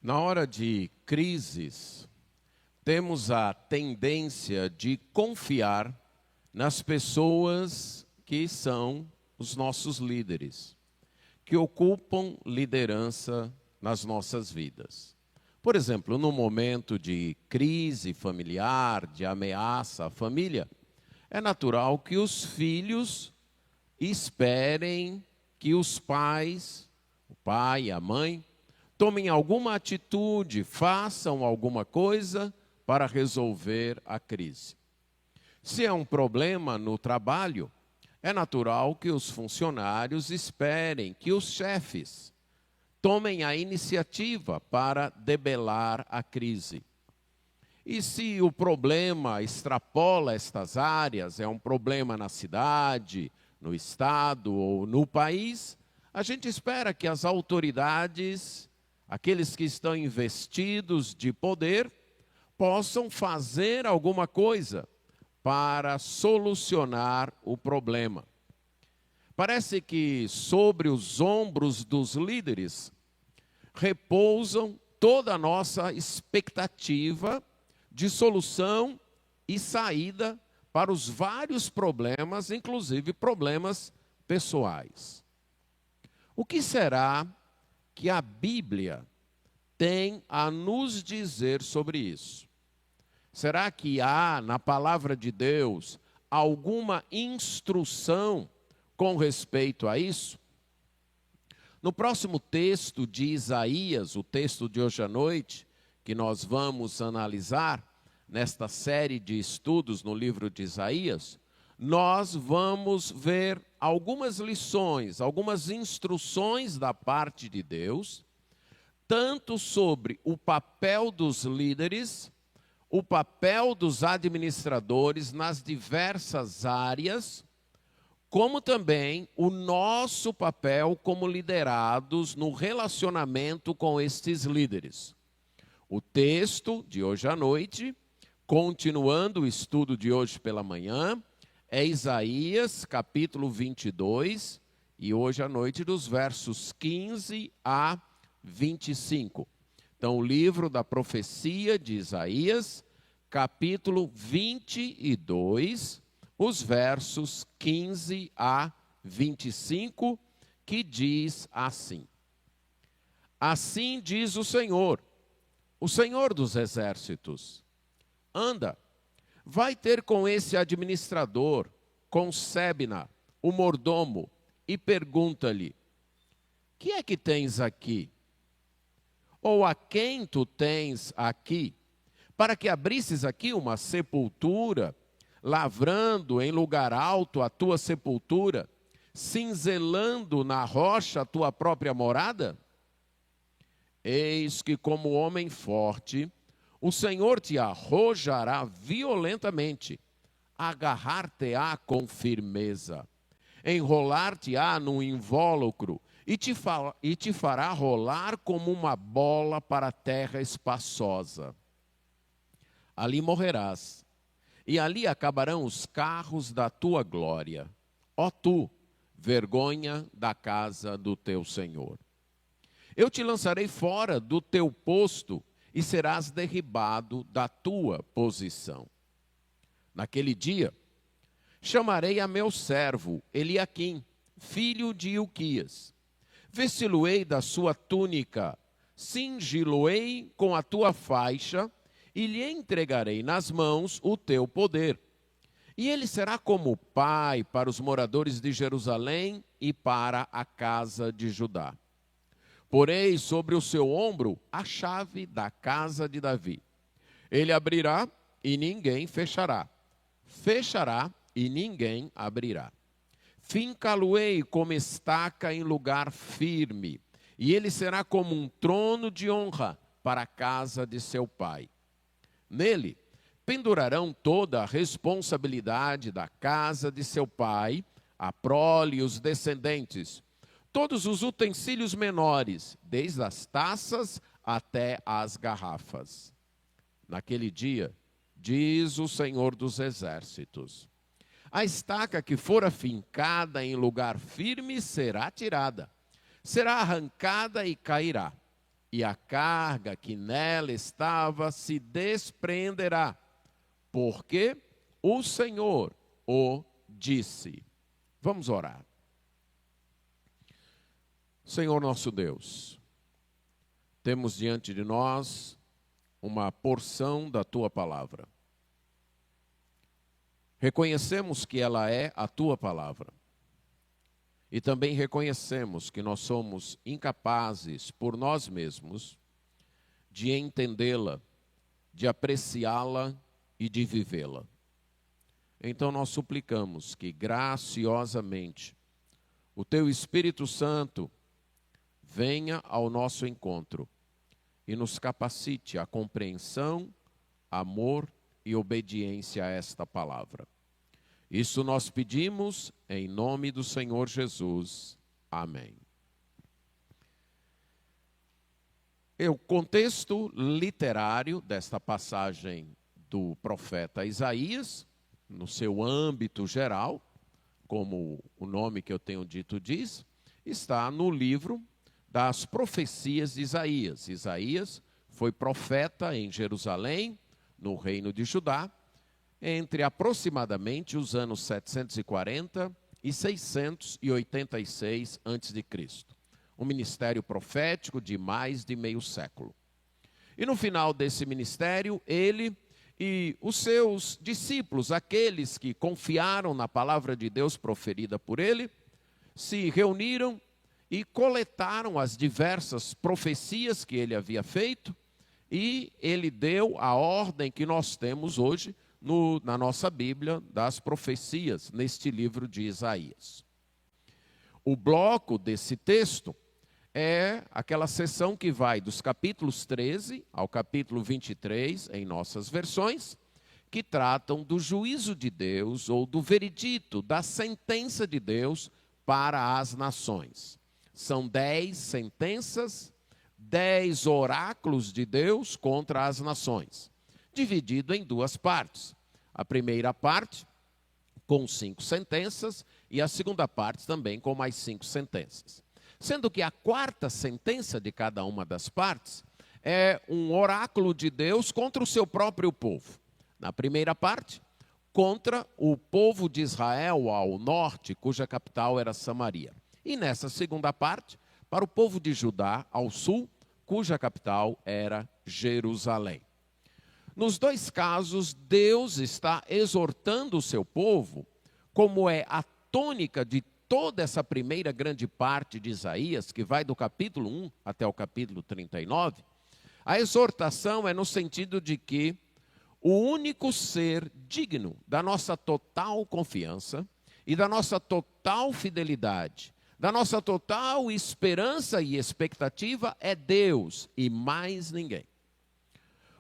Na hora de crises, temos a tendência de confiar nas pessoas que são os nossos líderes, que ocupam liderança nas nossas vidas. Por exemplo, no momento de crise familiar, de ameaça à família, é natural que os filhos esperem que os pais, o pai e a mãe, tomem alguma atitude, façam alguma coisa para resolver a crise. Se é um problema no trabalho, é natural que os funcionários esperem que os chefes tomem a iniciativa para debelar a crise. E se o problema extrapola estas áreas, é um problema na cidade, no estado ou no país, a gente espera que as autoridades, aqueles que estão investidos de poder, possam fazer alguma coisa para solucionar o problema. Parece que sobre os ombros dos líderes repousam toda a nossa expectativa de solução e saída para os vários problemas, inclusive problemas pessoais. O que será que a Bíblia tem a nos dizer sobre isso? Será que há na palavra de Deus alguma instrução com respeito a isso? No próximo texto de Isaías, o texto de hoje à noite, que nós vamos analisar nesta série de estudos no livro de Isaías, nós vamos ver algumas lições, algumas instruções da parte de Deus, tanto sobre o papel dos líderes, o papel dos administradores nas diversas áreas, como também o nosso papel como liderados no relacionamento com estes líderes. O texto de hoje à noite, continuando o estudo de hoje pela manhã, é Isaías capítulo 22, e hoje à noite dos versos 15 a 25. Então, o livro da profecia de Isaías, capítulo 22, os versos 15 a 25, que diz assim: Assim diz o Senhor dos exércitos, anda, vai ter com esse administrador, com Sebna, o mordomo, e pergunta-lhe: que é que tens aqui? Ou a quem tu tens aqui? Para que abrisses aqui uma sepultura, lavrando em lugar alto a tua sepultura, cinzelando na rocha a tua própria morada? Eis que como homem forte, o Senhor te arrojará violentamente, agarrar-te-á com firmeza, enrolar-te-á num invólucro, e te fará rolar como uma bola para a terra espaçosa. Ali morrerás, e ali acabarão os carros da tua glória. Ó tu, vergonha da casa do teu Senhor. Eu te lançarei fora do teu posto, e serás derribado da tua posição. Naquele dia, chamarei a meu servo Eliaquim, filho de Hilquias. Vesti-lo-ei da sua túnica, cingi-lo-ei com a tua faixa, e lhe entregarei nas mãos o teu poder. E ele será como pai para os moradores de Jerusalém e para a casa de Judá. Porei sobre o seu ombro a chave da casa de Davi. Ele abrirá e ninguém fechará. Fechará e ninguém abrirá. Finca-lo-ei como estaca em lugar firme, e ele será como um trono de honra para a casa de seu pai. Nele pendurarão toda a responsabilidade da casa de seu pai, a prole e os descendentes, todos os utensílios menores, desde as taças até as garrafas. Naquele dia, diz o Senhor dos exércitos, a estaca que fora fincada em lugar firme será tirada, será arrancada e cairá. e a carga que nela estava se despreenderá, porque o Senhor o disse. Vamos orar. Senhor nosso Deus, temos diante de nós uma porção da Tua palavra. Reconhecemos que ela é a Tua palavra. E também reconhecemos que nós somos incapazes, por nós mesmos, de entendê-la, de apreciá-la e de vivê-la. Então nós suplicamos que graciosamente o Teu Espírito Santo venha ao nosso encontro e nos capacite a compreensão, amor e obediência a esta palavra. Isso nós pedimos em nome do Senhor Jesus. Amém. O contexto literário desta passagem do profeta Isaías, no seu âmbito geral, como o nome que eu tenho dito diz, está no livro das profecias de Isaías. Isaías foi profeta em Jerusalém, no reino de Judá, entre aproximadamente os anos 740 e 686 a.C. Um ministério profético de mais de meio século. E no final desse ministério, ele e os seus discípulos, aqueles que confiaram na palavra de Deus proferida por ele, se reuniram e coletaram as diversas profecias que ele havia feito, e ele deu a ordem que nós temos hoje na nossa Bíblia das profecias, neste livro de Isaías. O bloco desse texto é aquela seção que vai dos capítulos 13 ao capítulo 23, em nossas versões, que tratam do juízo de Deus ou do veredito, da sentença de Deus para as nações. São 10 sentenças, 10 oráculos de Deus contra as nações, dividido em duas partes. A primeira parte com 5 sentenças e a segunda parte também com mais 5 sentenças. Sendo que a quarta sentença de cada uma das partes é um oráculo de Deus contra o seu próprio povo. Na primeira parte, contra o povo de Israel ao norte, cuja capital era Samaria. E nessa segunda parte, para o povo de Judá ao sul, cuja capital era Jerusalém. Nos dois casos, Deus está exortando o seu povo, como é a tônica de toda essa primeira grande parte de Isaías, que vai do capítulo 1 até o capítulo 39, a exortação é no sentido de que o único ser digno da nossa total confiança e da nossa total fidelidade, da nossa total esperança e expectativa é Deus e mais ninguém.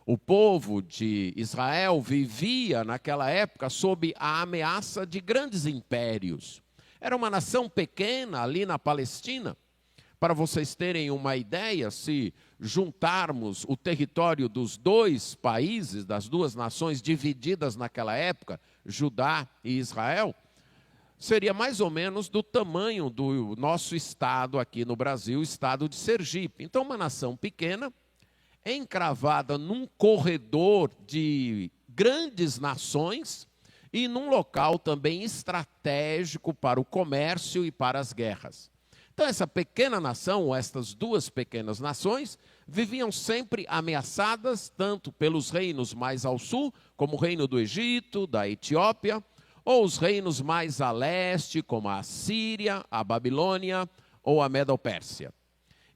O povo de Israel vivia naquela época sob a ameaça de grandes impérios. Era uma nação pequena ali na Palestina. Para vocês terem uma ideia, se juntarmos o território dos dois países, das duas nações divididas naquela época, Judá e Israel, seria mais ou menos do tamanho do nosso estado aqui no Brasil, o estado de Sergipe. Então, uma nação pequena, encravada num corredor de grandes nações e num local também estratégico para o comércio e para as guerras. Então, essa pequena nação, ou estas duas pequenas nações, viviam sempre ameaçadas, tanto pelos reinos mais ao sul, como o reino do Egito, da Etiópia, ou os reinos mais a leste, como a Síria, a Babilônia ou a Medo-Pérsia.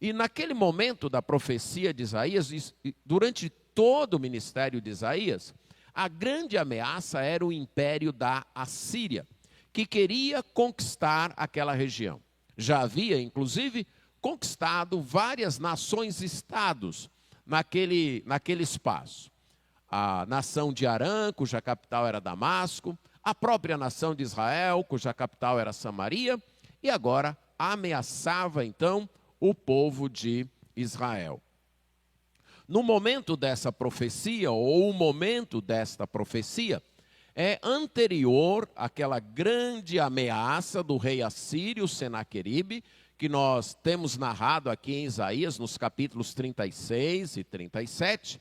E naquele momento da profecia de Isaías, durante todo o ministério de Isaías, a grande ameaça era o império da Assíria, que queria conquistar aquela região. Já havia, inclusive, conquistado várias nações-estados naquele espaço. A nação de Arã, cuja capital era Damasco, a própria nação de Israel, cuja capital era Samaria, e agora ameaçava, então, o povo de Israel. No momento dessa profecia, ou o momento desta profecia, é anterior àquela grande ameaça do rei assírio Senaqueribe, que nós temos narrado aqui em Isaías, nos capítulos 36 e 37,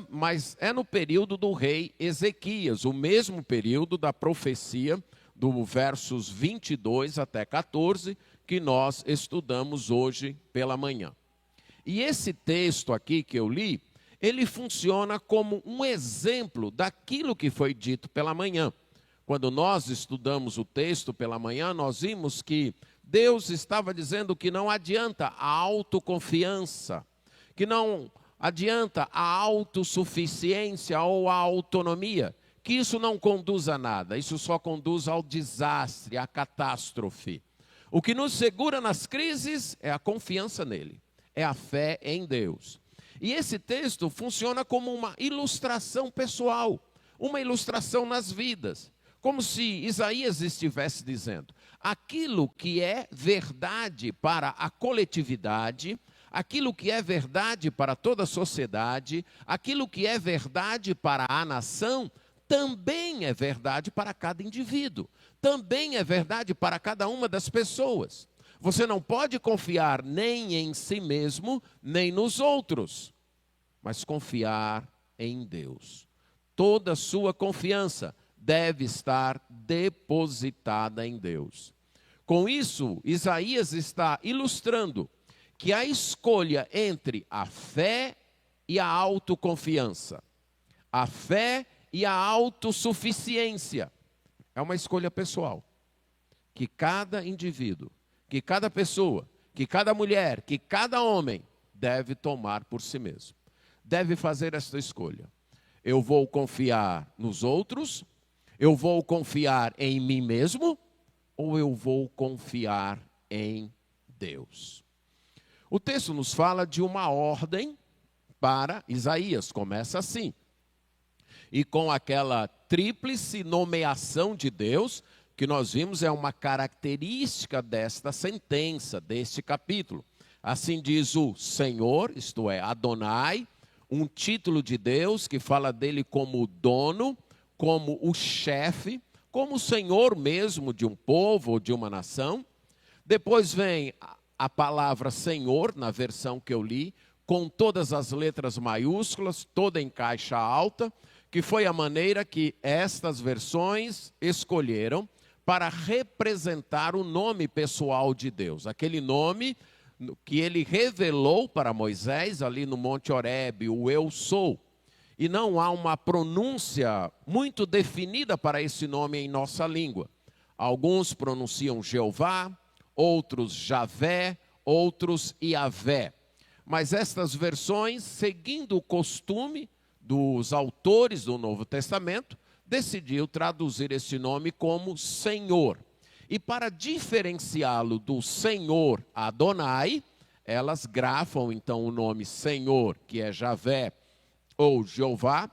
mas é no período do rei Ezequias, o mesmo período da profecia do versos 22 até 14, que nós estudamos hoje pela manhã. E esse texto aqui que eu li, ele funciona como um exemplo daquilo que foi dito pela manhã. Quando nós estudamos o texto pela manhã, nós vimos que Deus estava dizendo que não adianta a autoconfiança, que não adianta a autossuficiência ou a autonomia, que isso não conduz a nada, isso só conduz ao desastre, à catástrofe. O que nos segura nas crises é a confiança nele, é a fé em Deus. E esse texto funciona como uma ilustração pessoal, uma ilustração nas vidas, como se Isaías estivesse dizendo: aquilo que é verdade para a coletividade, aquilo que é verdade para toda a sociedade, aquilo que é verdade para a nação, também é verdade para cada indivíduo, também é verdade para cada uma das pessoas. Você não pode confiar nem em si mesmo, nem nos outros, mas confiar em Deus. Toda sua confiança deve estar depositada em Deus. Com isso, Isaías está ilustrando que a escolha entre a fé e a autoconfiança, a fé e a autossuficiência, é uma escolha pessoal, que cada indivíduo, que cada pessoa, que cada mulher, que cada homem deve tomar por si mesmo. Deve fazer esta escolha. Eu vou confiar nos outros, eu vou confiar em mim mesmo, ou eu vou confiar em Deus? O texto nos fala de uma ordem para Isaías, começa assim. E com aquela tríplice nomeação de Deus, que nós vimos é uma característica desta sentença, deste capítulo. Assim diz o Senhor, isto é, Adonai, um título de Deus que fala dele como dono, como o chefe, como o Senhor mesmo de um povo ou de uma nação. Depois vem a palavra Senhor, na versão que eu li, com todas as letras maiúsculas, toda em caixa alta, que foi a maneira que estas versões escolheram para representar o nome pessoal de Deus, aquele nome que ele revelou para Moisés ali no Monte Horebe, o Eu Sou. E não há uma pronúncia muito definida para esse nome em nossa língua. Alguns pronunciam Jeová, outros Javé, outros Iavé. Mas estas versões, seguindo o costume dos autores do Novo Testamento, decidiu traduzir esse nome como Senhor. E para diferenciá-lo do Senhor Adonai, elas grafam então o nome Senhor, que é Javé ou Jeová,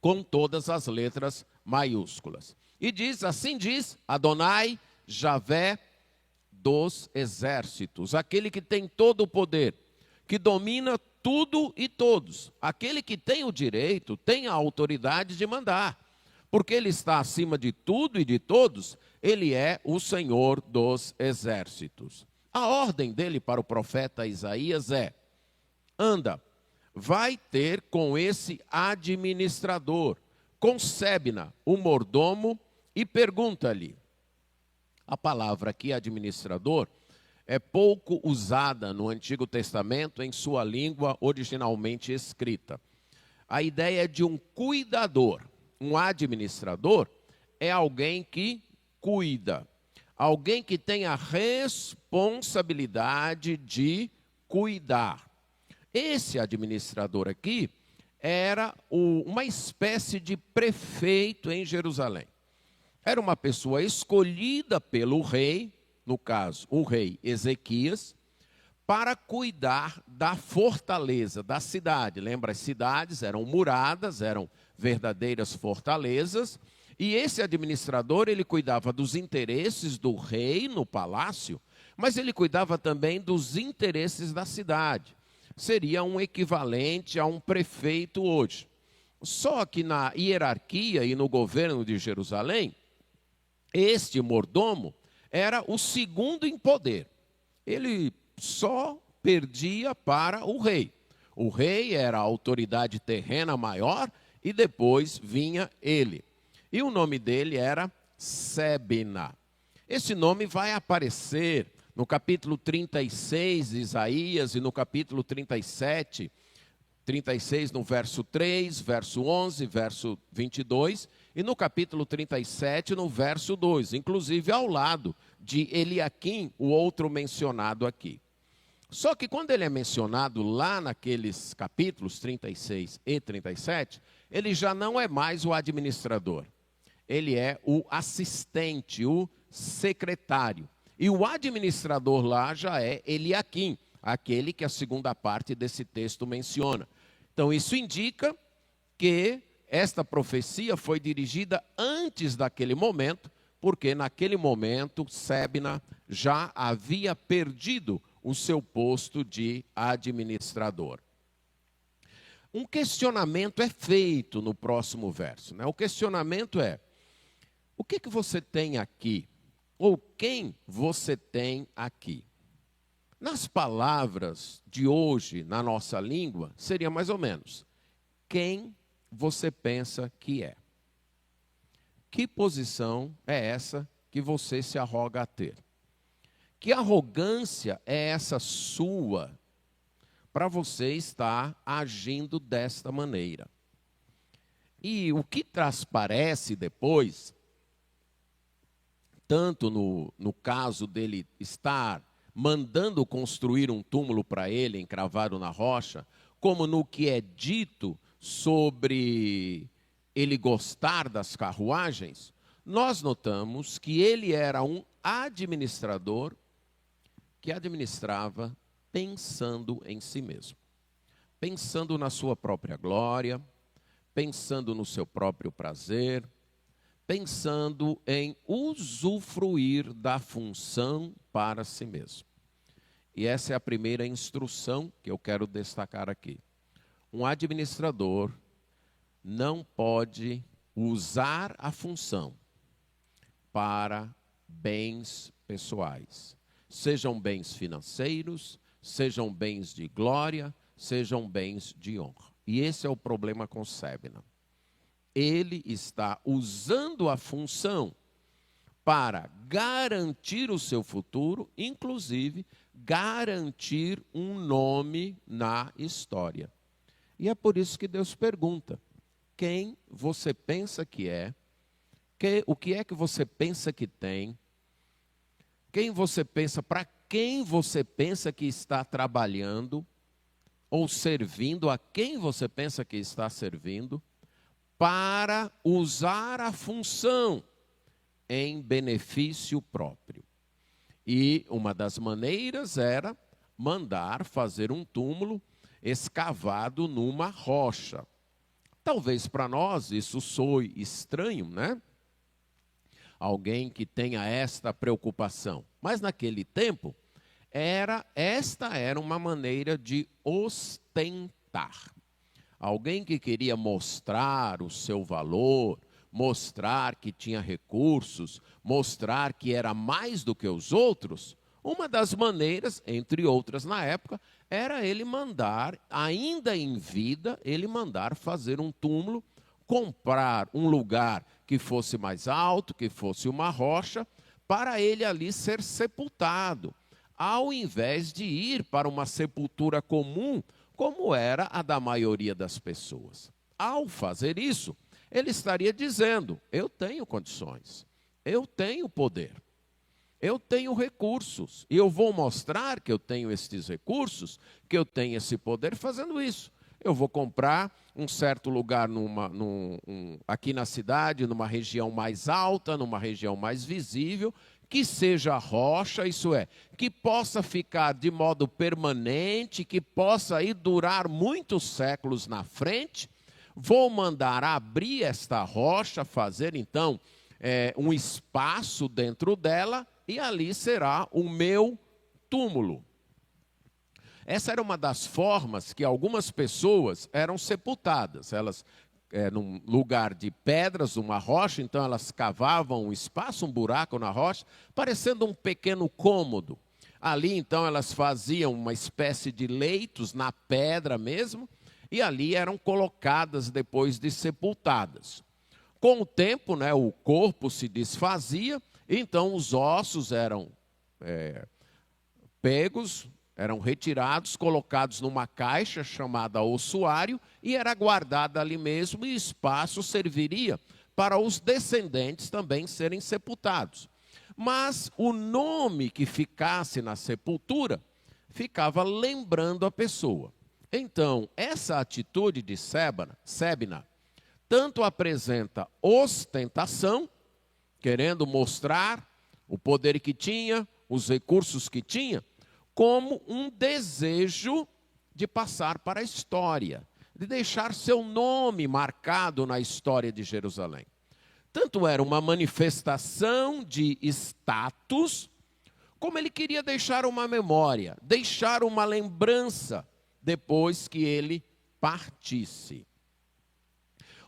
com todas as letras maiúsculas. E diz, assim diz, Adonai, Javé dos exércitos, aquele que tem todo o poder, que domina tudo e todos, aquele que tem o direito, tem a autoridade de mandar, porque ele está acima de tudo e de todos, ele é o Senhor dos exércitos. A ordem dele para o profeta Isaías é: anda, vai ter com esse administrador, com Sebna, o mordomo, e pergunta-lhe. A palavra aqui, administrador, é pouco usada no Antigo Testamento em sua língua originalmente escrita. A ideia é de um cuidador. Um administrador é alguém que cuida, alguém que tem a responsabilidade de cuidar. Esse administrador aqui era uma espécie de prefeito em Jerusalém. Era uma pessoa escolhida pelo rei, no caso, o rei Ezequias, para cuidar da fortaleza da cidade. Lembra, as cidades eram muradas, eram verdadeiras fortalezas, e esse administrador, ele cuidava dos interesses do rei no palácio, mas ele cuidava também dos interesses da cidade. Seria um equivalente a um prefeito hoje. Só que na hierarquia e no governo de Jerusalém, este mordomo era o segundo em poder. Ele só perdia para o rei. O rei era a autoridade terrena maior e depois vinha ele. E o nome dele era Sebna. Esse nome vai aparecer no capítulo 36 de Isaías e no capítulo 37, 36 no verso 3, verso 11, verso 22, e no capítulo 37 no verso 2, inclusive ao lado de Eliaquim, o outro mencionado aqui. Só que quando ele é mencionado lá naqueles capítulos 36 e 37, ele já não é mais o administrador. Ele é o assistente, o secretário. E o administrador lá já é Eliaquim, aquele que a segunda parte desse texto menciona. Então isso indica que esta profecia foi dirigida antes daquele momento, porque naquele momento Sebna já havia perdido o seu posto de administrador. Um questionamento é feito no próximo verso, né? O questionamento é: o que você tem aqui? Ou quem você tem aqui? Nas palavras de hoje, na nossa língua, seria mais ou menos: quem você pensa que é? Que posição é essa que você se arroga a ter? Que arrogância é essa sua para você estar agindo desta maneira? E o que transparece depois, tanto no caso dele estar mandando construir um túmulo para ele, encravado na rocha, como no que é dito sobre ele gostar das carruagens, nós notamos que ele era um administrador que administrava pensando em si mesmo, pensando na sua própria glória, pensando no seu próprio prazer, pensando em usufruir da função para si mesmo. E essa é a primeira instrução que eu quero destacar aqui. Um administrador não pode usar a função para bens pessoais. Sejam bens financeiros, sejam bens de glória, sejam bens de honra. E esse é o problema com Sebna. Ele está usando a função para garantir o seu futuro, inclusive garantir um nome na história. E é por isso que Deus pergunta: quem você pensa que é? O que é que você pensa que tem? Quem você pensa, para quem você pensa que está trabalhando ou servindo, a quem você pensa que está servindo, para usar a função em benefício próprio. E uma das maneiras era mandar fazer um túmulo escavado numa rocha. Talvez para nós isso soe estranho, né? Alguém que tenha esta preocupação. Mas naquele tempo, esta era uma maneira de ostentar. Alguém que queria mostrar o seu valor, mostrar que tinha recursos, mostrar que era mais do que os outros, uma das maneiras, entre outras na época, era ele mandar, ainda em vida, ele mandar fazer um túmulo, comprar um lugar que fosse mais alto, que fosse uma rocha, para ele ali ser sepultado, ao invés de ir para uma sepultura comum, como era a da maioria das pessoas. Ao fazer isso, ele estaria dizendo: eu tenho condições, eu tenho poder, eu tenho recursos, e eu vou mostrar que eu tenho estes recursos, que eu tenho esse poder fazendo isso. Eu vou comprar um certo lugar aqui na cidade, numa região mais alta, numa região mais visível, que seja rocha, isso é, que possa ficar de modo permanente, que possa aí durar muitos séculos na frente. Vou mandar abrir esta rocha, fazer então um espaço dentro dela, e ali será o meu túmulo. Essa era uma das formas que algumas pessoas eram sepultadas. Elas num lugar de pedras, uma rocha, então elas cavavam um espaço, um buraco na rocha, parecendo um pequeno cômodo. Ali, então, elas faziam uma espécie de leitos na pedra mesmo, e ali eram colocadas depois de sepultadas. Com o tempo, né, o corpo se desfazia, então os ossos eram pegos, eram retirados, colocados numa caixa chamada ossuário, e era guardada ali mesmo, e espaço serviria para os descendentes também serem sepultados. Mas o nome que ficasse na sepultura ficava lembrando a pessoa. Então, essa atitude de Sebna tanto apresenta ostentação, querendo mostrar o poder que tinha, os recursos que tinha, como um desejo de passar para a história, de deixar seu nome marcado na história de Jerusalém. Tanto era uma manifestação de status, como ele queria deixar uma memória, deixar uma lembrança depois que ele partisse.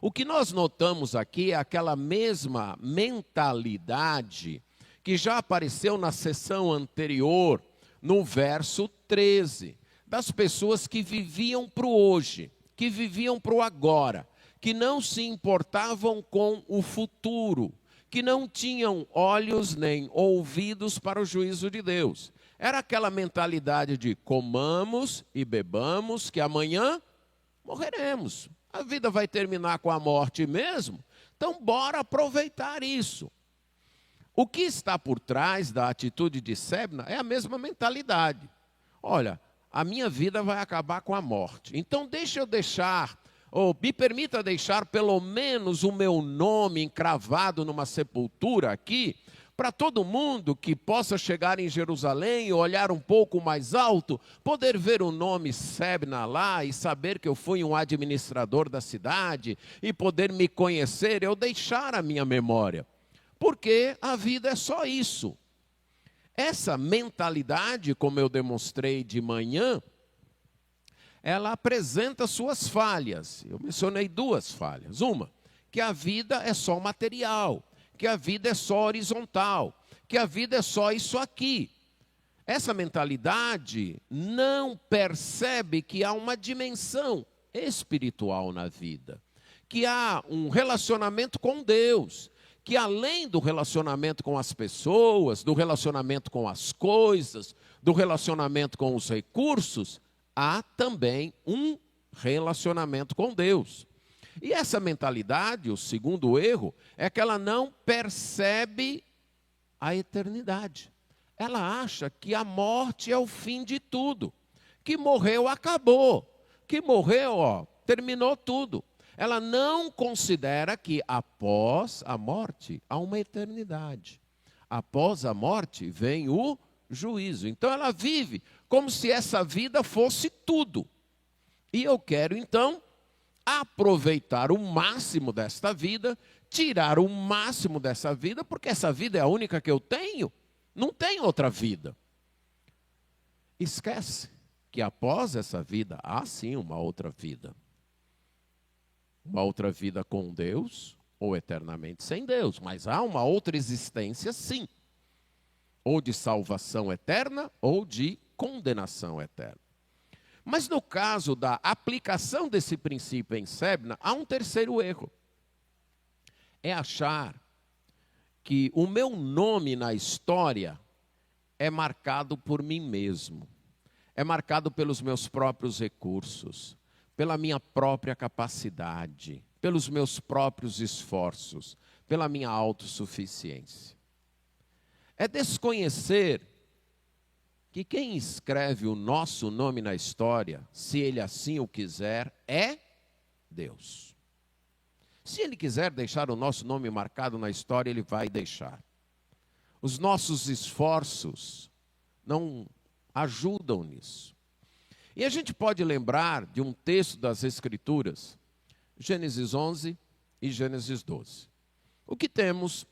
O que nós notamos aqui é aquela mesma mentalidade que já apareceu na sessão anterior, no verso 13, das pessoas que viviam para o hoje, que viviam para o agora, que não se importavam com o futuro, que não tinham olhos nem ouvidos para o juízo de Deus. Era aquela mentalidade de comamos e bebamos, que amanhã morreremos. A vida vai terminar com a morte mesmo, então bora aproveitar isso. O que está por trás da atitude de Sebna é a mesma mentalidade. Olha, a minha vida vai acabar com a morte, então deixa eu deixar, ou me permita deixar pelo menos o meu nome encravado numa sepultura aqui, para todo mundo que possa chegar em Jerusalém e olhar um pouco mais alto, poder ver o nome Sebna lá e saber que eu fui um administrador da cidade e poder me conhecer, eu deixar a minha memória. Porque a vida é só isso. Essa mentalidade, como eu demonstrei de manhã, ela apresenta suas falhas. Eu mencionei duas falhas. Uma, que a vida é só material, que a vida é só horizontal, que a vida é só isso aqui. Essa mentalidade não percebe que há uma dimensão espiritual na vida, que há um relacionamento com Deus, que além do relacionamento com as pessoas, do relacionamento com as coisas, do relacionamento com os recursos, há também um relacionamento com Deus. E essa mentalidade, o segundo erro, é que ela não percebe a eternidade. Ela acha que a morte é o fim de tudo, que morreu, acabou, que morreu, terminou tudo. Ela não considera que após a morte há uma eternidade. Após a morte vem o juízo. Então ela vive como se essa vida fosse tudo. E eu quero então aproveitar o máximo desta vida, tirar o máximo dessa vida, porque essa vida é a única que eu tenho. Não tem outra vida. Esquece que após essa vida há sim uma outra vida. Uma outra vida com Deus, ou eternamente sem Deus. Mas há uma outra existência, sim. Ou de salvação eterna, ou de condenação eterna. Mas no caso da aplicação desse princípio em Sebna, há um terceiro erro. É achar que o meu nome na história é marcado por mim mesmo. É marcado pelos meus próprios recursos, pela minha própria capacidade, pelos meus próprios esforços, pela minha autossuficiência. É desconhecer que quem escreve o nosso nome na história, se ele assim o quiser, é Deus. Se ele quiser deixar o nosso nome marcado na história, ele vai deixar. Os nossos esforços não ajudam nisso. E a gente pode lembrar de um texto das Escrituras, Gênesis 11 e Gênesis 12. O que temos,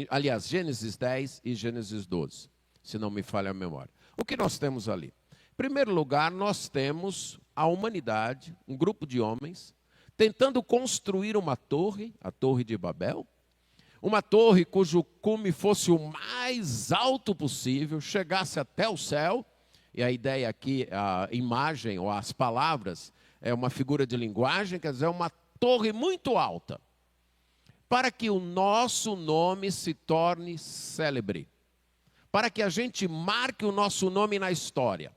aliás, Gênesis 10 e Gênesis 12, se não me falha a memória. O que nós temos ali? Em primeiro lugar, nós temos a humanidade, um grupo de homens, tentando construir uma torre, a Torre de Babel, uma torre cujo cume fosse o mais alto possível, chegasse até o céu, e a ideia aqui, a imagem ou as palavras, é uma figura de linguagem, quer dizer, uma torre muito alta, para que o nosso nome se torne célebre, para que a gente marque o nosso nome na história,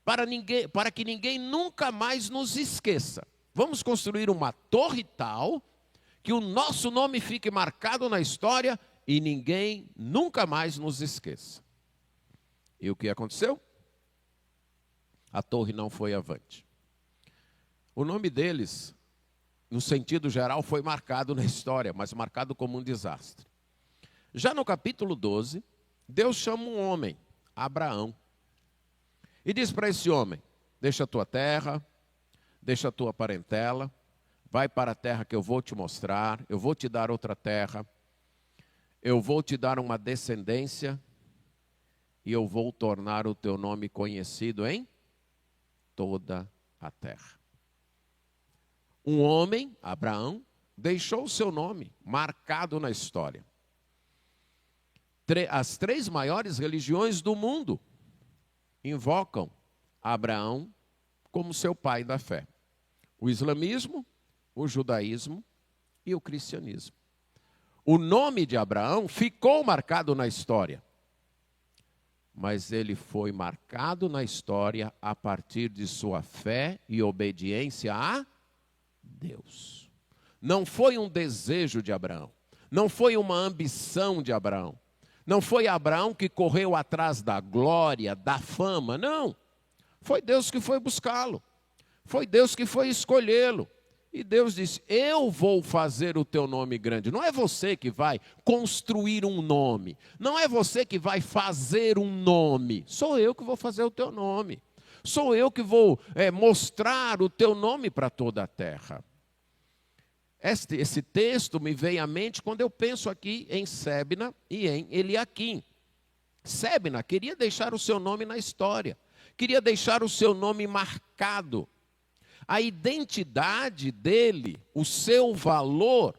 para que ninguém nunca mais nos esqueça. Vamos construir uma torre tal que o nosso nome fique marcado na história e ninguém nunca mais nos esqueça. E o que aconteceu? A torre não foi avante. O nome deles, no sentido geral, foi marcado na história, mas marcado como um desastre. Já no capítulo 12, Deus chama um homem, Abraão, e diz para esse homem: deixa a tua terra, deixa a tua parentela, vai para a terra que eu vou te mostrar, eu vou te dar outra terra, eu vou te dar uma descendência e eu vou tornar o teu nome conhecido em toda a terra. Um homem, Abraão, deixou o seu nome marcado na história. As 3 maiores religiões do mundo invocam Abraão como seu pai da fé: o islamismo, o judaísmo e o cristianismo. O nome de Abraão ficou marcado na história, mas ele foi marcado na história a partir de sua fé e obediência a Deus. Não foi um desejo de Abraão, não foi uma ambição de Abraão, não foi Abraão que correu atrás da glória, da fama, não. Foi Deus que foi buscá-lo, foi Deus que foi escolhê-lo. E Deus disse: eu vou fazer o teu nome grande. Não é você que vai construir um nome, não é você que vai fazer um nome, sou eu que vou fazer o teu nome. Sou eu que vou mostrar o teu nome para toda a terra. Esse texto me veio à mente quando eu penso aqui em Sebna e em Eliaquim. Sebna queria deixar o seu nome na história, queria deixar o seu nome marcado. A identidade dele, o seu valor,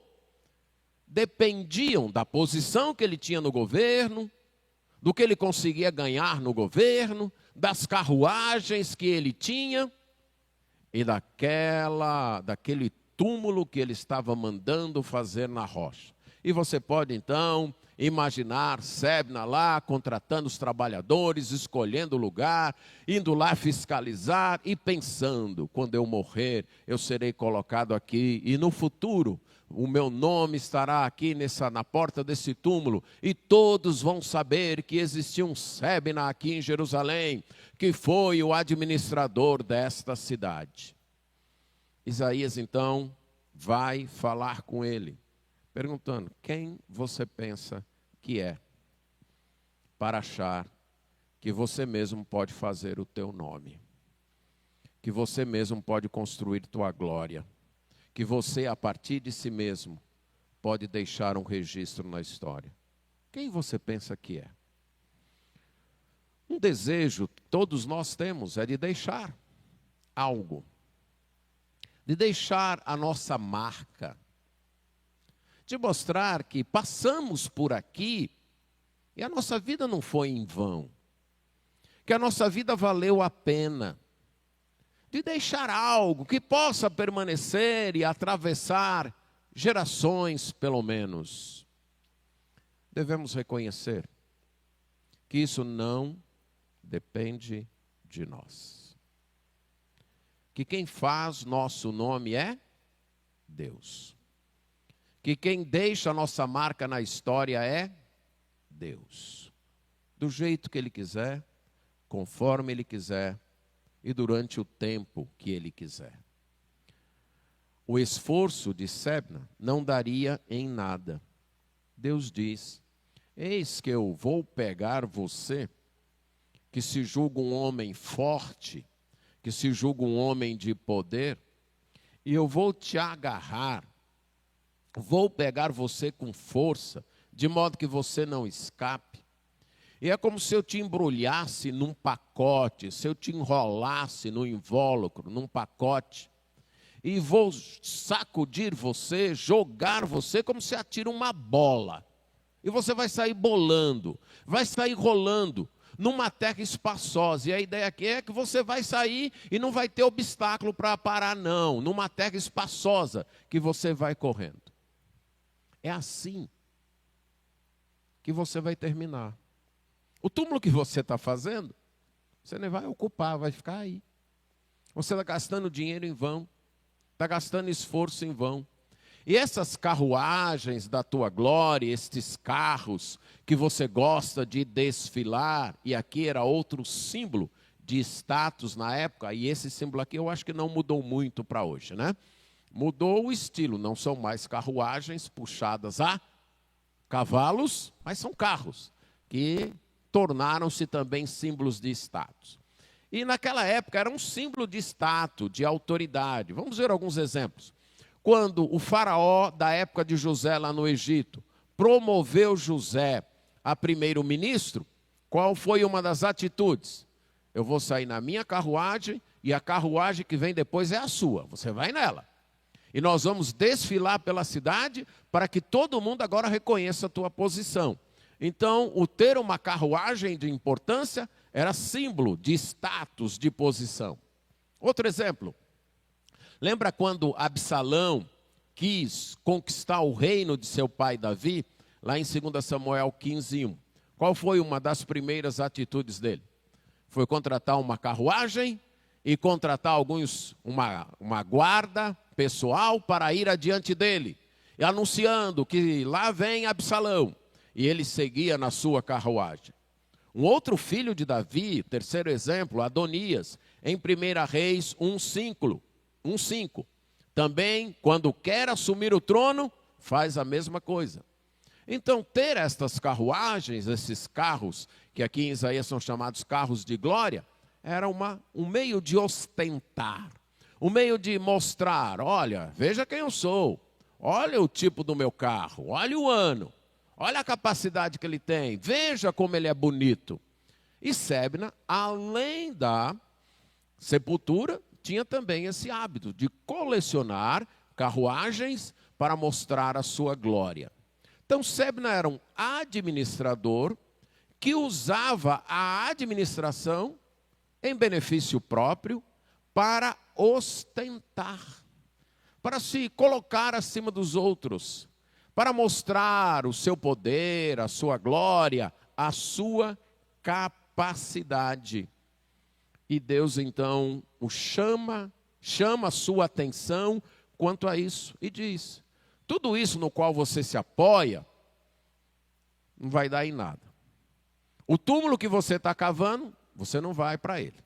dependiam da posição que ele tinha no governo, do que ele conseguia ganhar no governo, das carruagens que ele tinha e daquele túmulo que ele estava mandando fazer na rocha. E você pode então imaginar Sebna lá contratando os trabalhadores, escolhendo o lugar, indo lá fiscalizar e pensando: quando eu morrer, eu serei colocado aqui e no futuro o meu nome estará aqui na porta desse túmulo e todos vão saber que existia um Sebna aqui em Jerusalém, que foi o administrador desta cidade. Isaías então vai falar com ele, perguntando: quem você pensa que é, para achar que você mesmo pode fazer o teu nome, que você mesmo pode construir tua glória, que você, a partir de si mesmo, pode deixar um registro na história? Quem você pensa que é? Um desejo que todos nós temos é de deixar algo, de deixar a nossa marca, de mostrar que passamos por aqui e a nossa vida não foi em vão, que a nossa vida valeu a pena, de deixar algo que possa permanecer e atravessar gerações, pelo menos. Devemos reconhecer que isso não depende de nós, que quem faz nosso nome é Deus, que quem deixa a nossa marca na história é Deus, do jeito que Ele quiser, conforme Ele quiser e durante o tempo que Ele quiser. O esforço de Sebna não daria em nada. Deus diz: eis que eu vou pegar você, que se julga um homem forte, que se julga um homem de poder, e eu vou te agarrar, vou pegar você com força, de modo que você não escape. E é como se eu te embrulhasse num pacote, se eu te enrolasse no invólucro, num pacote, e vou sacudir você, jogar você como se atira uma bola. E você vai sair bolando, vai sair rolando numa terra espaçosa. E a ideia aqui é que você vai sair e não vai ter obstáculo para parar, não. Numa terra espaçosa que você vai correndo. É assim que você vai terminar. O túmulo que você está fazendo, você nem vai ocupar, vai ficar aí. Você está gastando dinheiro em vão, está gastando esforço em vão. E essas carruagens da tua glória, estes carros que você gosta de desfilar, e aqui era outro símbolo de status na época, e esse símbolo aqui eu acho que não mudou muito para hoje, né? Mudou o estilo, não são mais carruagens puxadas a cavalos, mas são carros que tornaram-se também símbolos de status. E naquela época era um símbolo de status, de autoridade. Vamos ver alguns exemplos. Quando o faraó da época de José lá no Egito promoveu José a primeiro-ministro, qual foi uma das atitudes? Eu vou sair na minha carruagem e a carruagem que vem depois é a sua. Você vai nela. E nós vamos desfilar pela cidade para que todo mundo agora reconheça a tua posição. Então, o ter uma carruagem de importância era símbolo de status, de posição. Outro exemplo. Lembra quando Absalão quis conquistar o reino de seu pai Davi, lá em 2 Samuel 15:1? Qual foi uma das primeiras atitudes dele? Foi contratar uma carruagem e contratar uma guarda pessoal para ir adiante dele, e anunciando que lá vem Absalão, e ele seguia na sua carruagem. Um outro filho de Davi, terceiro exemplo, Adonias, em 1 Reis 1:5. Também, quando quer assumir o trono, faz a mesma coisa. Então, ter estas carruagens, esses carros, que aqui em Isaías são chamados carros de glória, era um meio de ostentar, um meio de mostrar, olha, veja quem eu sou, olha o tipo do meu carro, olha o ano, olha a capacidade que ele tem, veja como ele é bonito. E Sebna, além da sepultura, tinha também esse hábito de colecionar carruagens para mostrar a sua glória. Então, Sebna era um administrador que usava a administração em benefício próprio para ostentar, para se colocar acima dos outros, para mostrar o seu poder, a sua glória, a sua capacidade. E Deus então o chama a sua atenção quanto a isso e diz: tudo isso no qual você se apoia não vai dar em nada. O túmulo que você está cavando, você não vai para ele.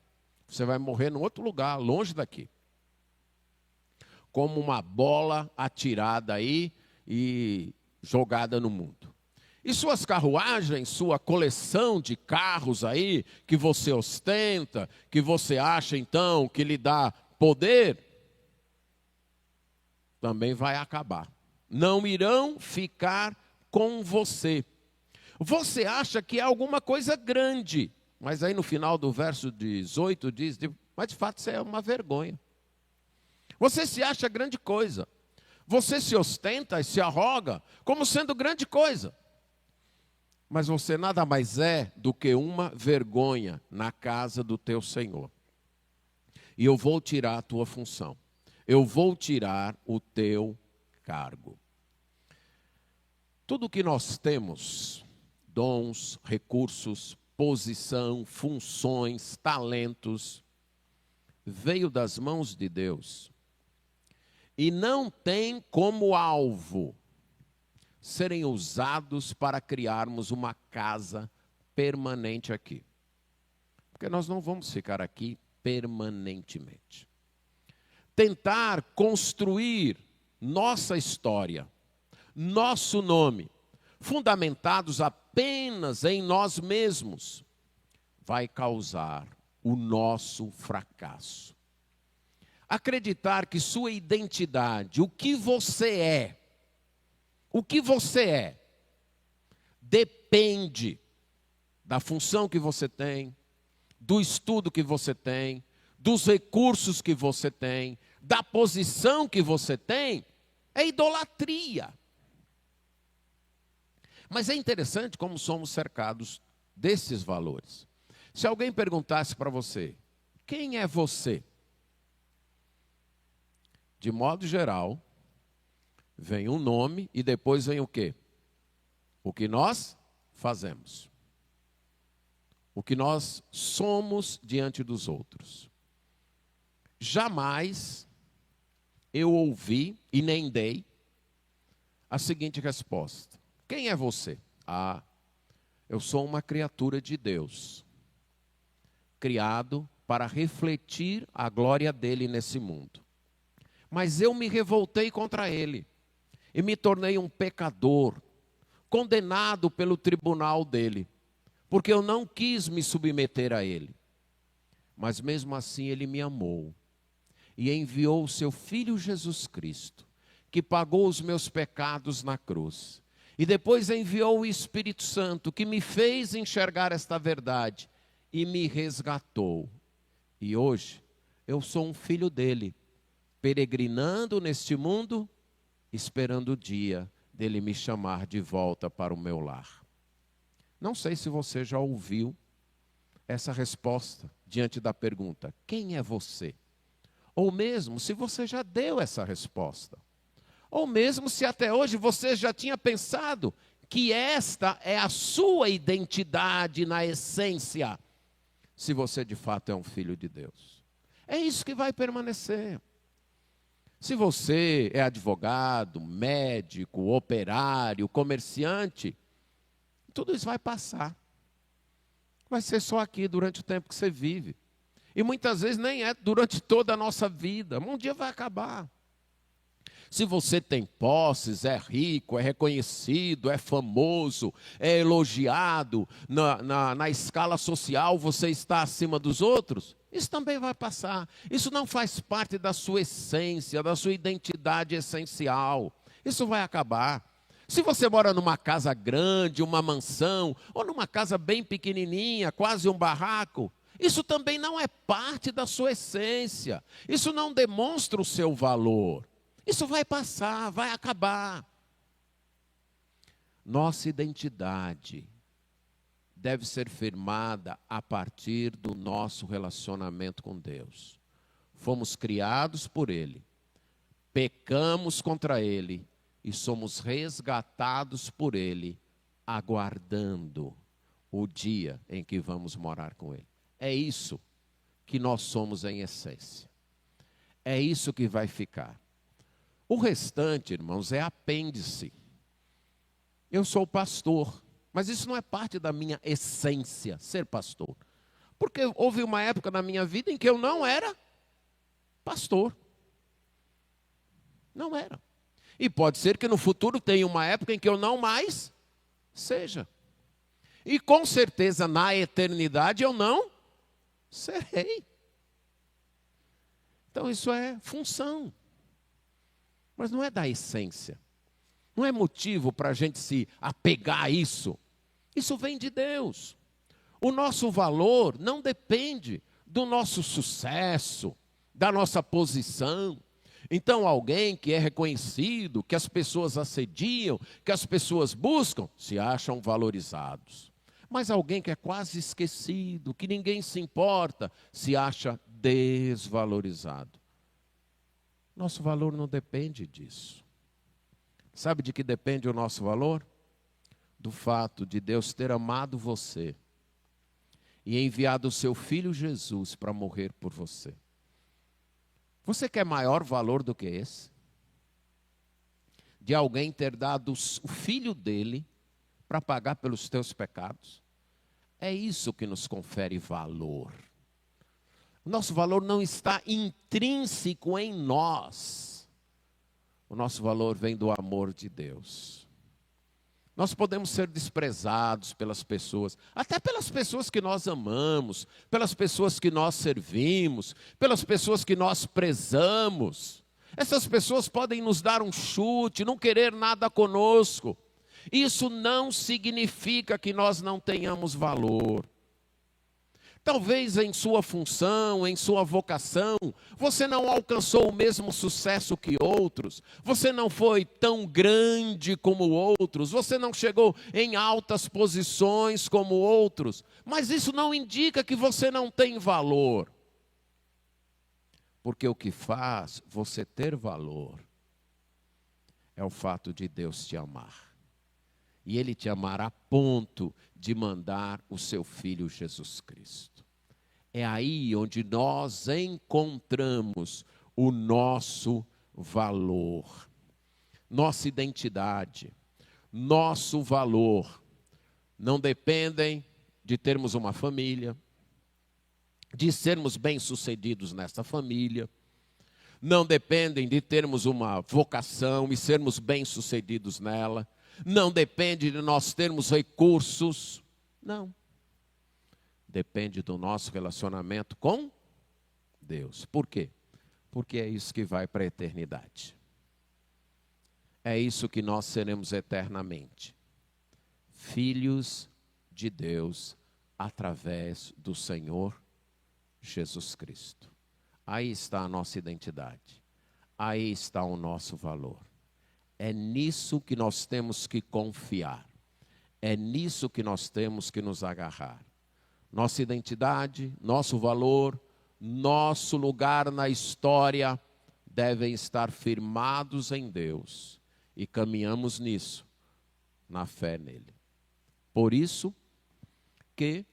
Você vai morrer em outro lugar, longe daqui. Como uma bola atirada aí e jogada no mundo. E suas carruagens, sua coleção de carros aí, que você ostenta, que você acha então que lhe dá poder, também vai acabar. Não irão ficar com você. Você acha que é alguma coisa grande, mas aí no final do verso 18 diz, mas de fato isso é uma vergonha. Você se acha grande coisa. Você se ostenta e se arroga como sendo grande coisa. Mas você nada mais é do que uma vergonha na casa do teu Senhor. E eu vou tirar a tua função. Eu vou tirar o teu cargo. Tudo que nós temos, dons, recursos, posição, funções, talentos, veio das mãos de Deus. E não tem como alvo serem usados para criarmos uma casa permanente aqui. Porque nós não vamos ficar aqui permanentemente. Tentar construir nossa história, nosso nome, fundamentados apenas em nós mesmos, vai causar o nosso fracasso. Acreditar que sua identidade, o que você é, depende da função que você tem, do estudo que você tem, dos recursos que você tem, da posição que você tem, é idolatria. Mas é interessante como somos cercados desses valores. Se alguém perguntasse para você, quem é você? De modo geral, vem um nome e depois vem o quê? O que nós fazemos. O que nós somos diante dos outros. Jamais eu ouvi e nem dei a seguinte resposta. Quem é você? Ah, eu sou uma criatura de Deus, criado para refletir a glória dele nesse mundo. Mas eu me revoltei contra ele e me tornei um pecador, condenado pelo tribunal dele, porque eu não quis me submeter a ele. Mas mesmo assim ele me amou e enviou o seu Filho Jesus Cristo, que pagou os meus pecados na cruz. E depois enviou o Espírito Santo, que me fez enxergar esta verdade e me resgatou. E hoje eu sou um filho dele, peregrinando neste mundo, esperando o dia dele me chamar de volta para o meu lar. Não sei se você já ouviu essa resposta diante da pergunta, quem é você? Ou mesmo se você já deu essa resposta. Ou mesmo se até hoje você já tinha pensado que esta é a sua identidade na essência, se você de fato é um filho de Deus. É isso que vai permanecer. Se você é advogado, médico, operário, comerciante, tudo isso vai passar. Vai ser só aqui durante o tempo que você vive. E muitas vezes nem é durante toda a nossa vida. Um dia vai acabar. Se você tem posses, é rico, é reconhecido, é famoso, é elogiado, na escala social você está acima dos outros, isso também vai passar. Isso não faz parte da sua essência, da sua identidade essencial. Isso vai acabar. Se você mora numa casa grande, uma mansão, ou numa casa bem pequenininha, quase um barraco, isso também não é parte da sua essência. Isso não demonstra o seu valor. Isso vai passar, vai acabar. Nossa identidade deve ser firmada a partir do nosso relacionamento com Deus. Fomos criados por Ele, pecamos contra Ele e somos resgatados por Ele, aguardando o dia em que vamos morar com Ele. É isso que nós somos em essência. É isso que vai ficar. O restante, irmãos, é apêndice. Eu sou pastor, mas isso não é parte da minha essência, ser pastor. Porque houve uma época na minha vida em que eu não era pastor. Não era. E pode ser que no futuro tenha uma época em que eu não mais seja. E com certeza na eternidade eu não serei. Então isso é função. Mas não é da essência. Não é motivo para a gente se apegar a isso. Isso vem de Deus. O nosso valor não depende do nosso sucesso, da nossa posição. Então alguém que é reconhecido, que as pessoas assediam, que as pessoas buscam, se acham valorizados. Mas alguém que é quase esquecido, que ninguém se importa, se acha desvalorizado. Nosso valor não depende disso. Sabe de que depende o nosso valor? Do fato de Deus ter amado você e enviado o seu Filho Jesus para morrer por você. Você quer maior valor do que esse? De alguém ter dado o Filho dele para pagar pelos teus pecados? É isso que nos confere valor. O nosso valor não está intrínseco em nós. O nosso valor vem do amor de Deus. Nós podemos ser desprezados pelas pessoas, até pelas pessoas que nós amamos, pelas pessoas que nós servimos, pelas pessoas que nós prezamos. Essas pessoas podem nos dar um chute, não querer nada conosco. Isso não significa que nós não tenhamos valor. Talvez em sua função, em sua vocação, você não alcançou o mesmo sucesso que outros, você não foi tão grande como outros, você não chegou em altas posições como outros, mas isso não indica que você não tem valor. Porque o que faz você ter valor é o fato de Deus te amar. E Ele te amará a ponto de mandar o seu Filho Jesus Cristo. É aí onde nós encontramos o nosso valor, nossa identidade, nosso valor. Não dependem de termos uma família, de sermos bem-sucedidos nessa família, não dependem de termos uma vocação e sermos bem-sucedidos nela, não depende de nós termos recursos, não. Depende do nosso relacionamento com Deus. Por quê? Porque é isso que vai para a eternidade. É isso que nós seremos eternamente. Filhos de Deus através do Senhor Jesus Cristo. Aí está a nossa identidade. Aí está o nosso valor. É nisso que nós temos que confiar. É nisso que nós temos que nos agarrar. Nossa identidade, nosso valor, nosso lugar na história devem estar firmados em Deus. E caminhamos nisso, na fé nele. Por isso que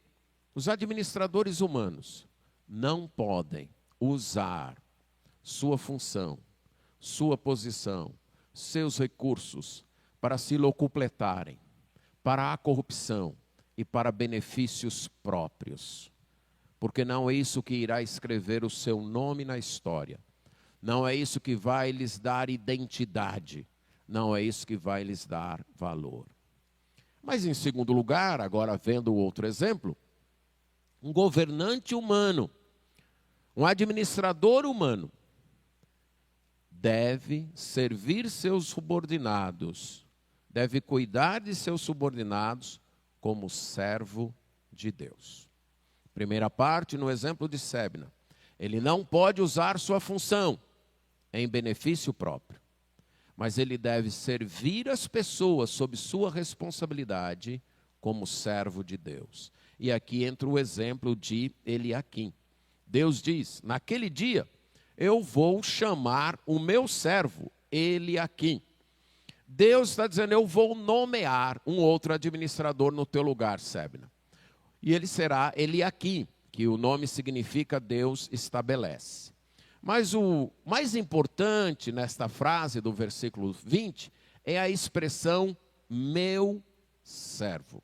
os administradores humanos não podem usar sua função, sua posição, seus recursos para se locupletarem, para a corrupção e para benefícios próprios. Porque não é isso que irá escrever o seu nome na história. Não é isso que vai lhes dar identidade. Não é isso que vai lhes dar valor. Mas em segundo lugar, agora vendo outro exemplo, um governante humano, um administrador humano, deve servir seus subordinados, deve cuidar de seus subordinados como servo de Deus. Primeira parte, no exemplo de Sebna, ele não pode usar sua função em benefício próprio, mas ele deve servir as pessoas sob sua responsabilidade como servo de Deus. E aqui entra o exemplo de Eliaquim. Deus diz, naquele dia, eu vou chamar o meu servo Eliaquim. Deus está dizendo, eu vou nomear um outro administrador no teu lugar, Sebna. E ele será Eliaquim, que o nome significa Deus estabelece. Mas o mais importante nesta frase do versículo 20 é a expressão meu servo.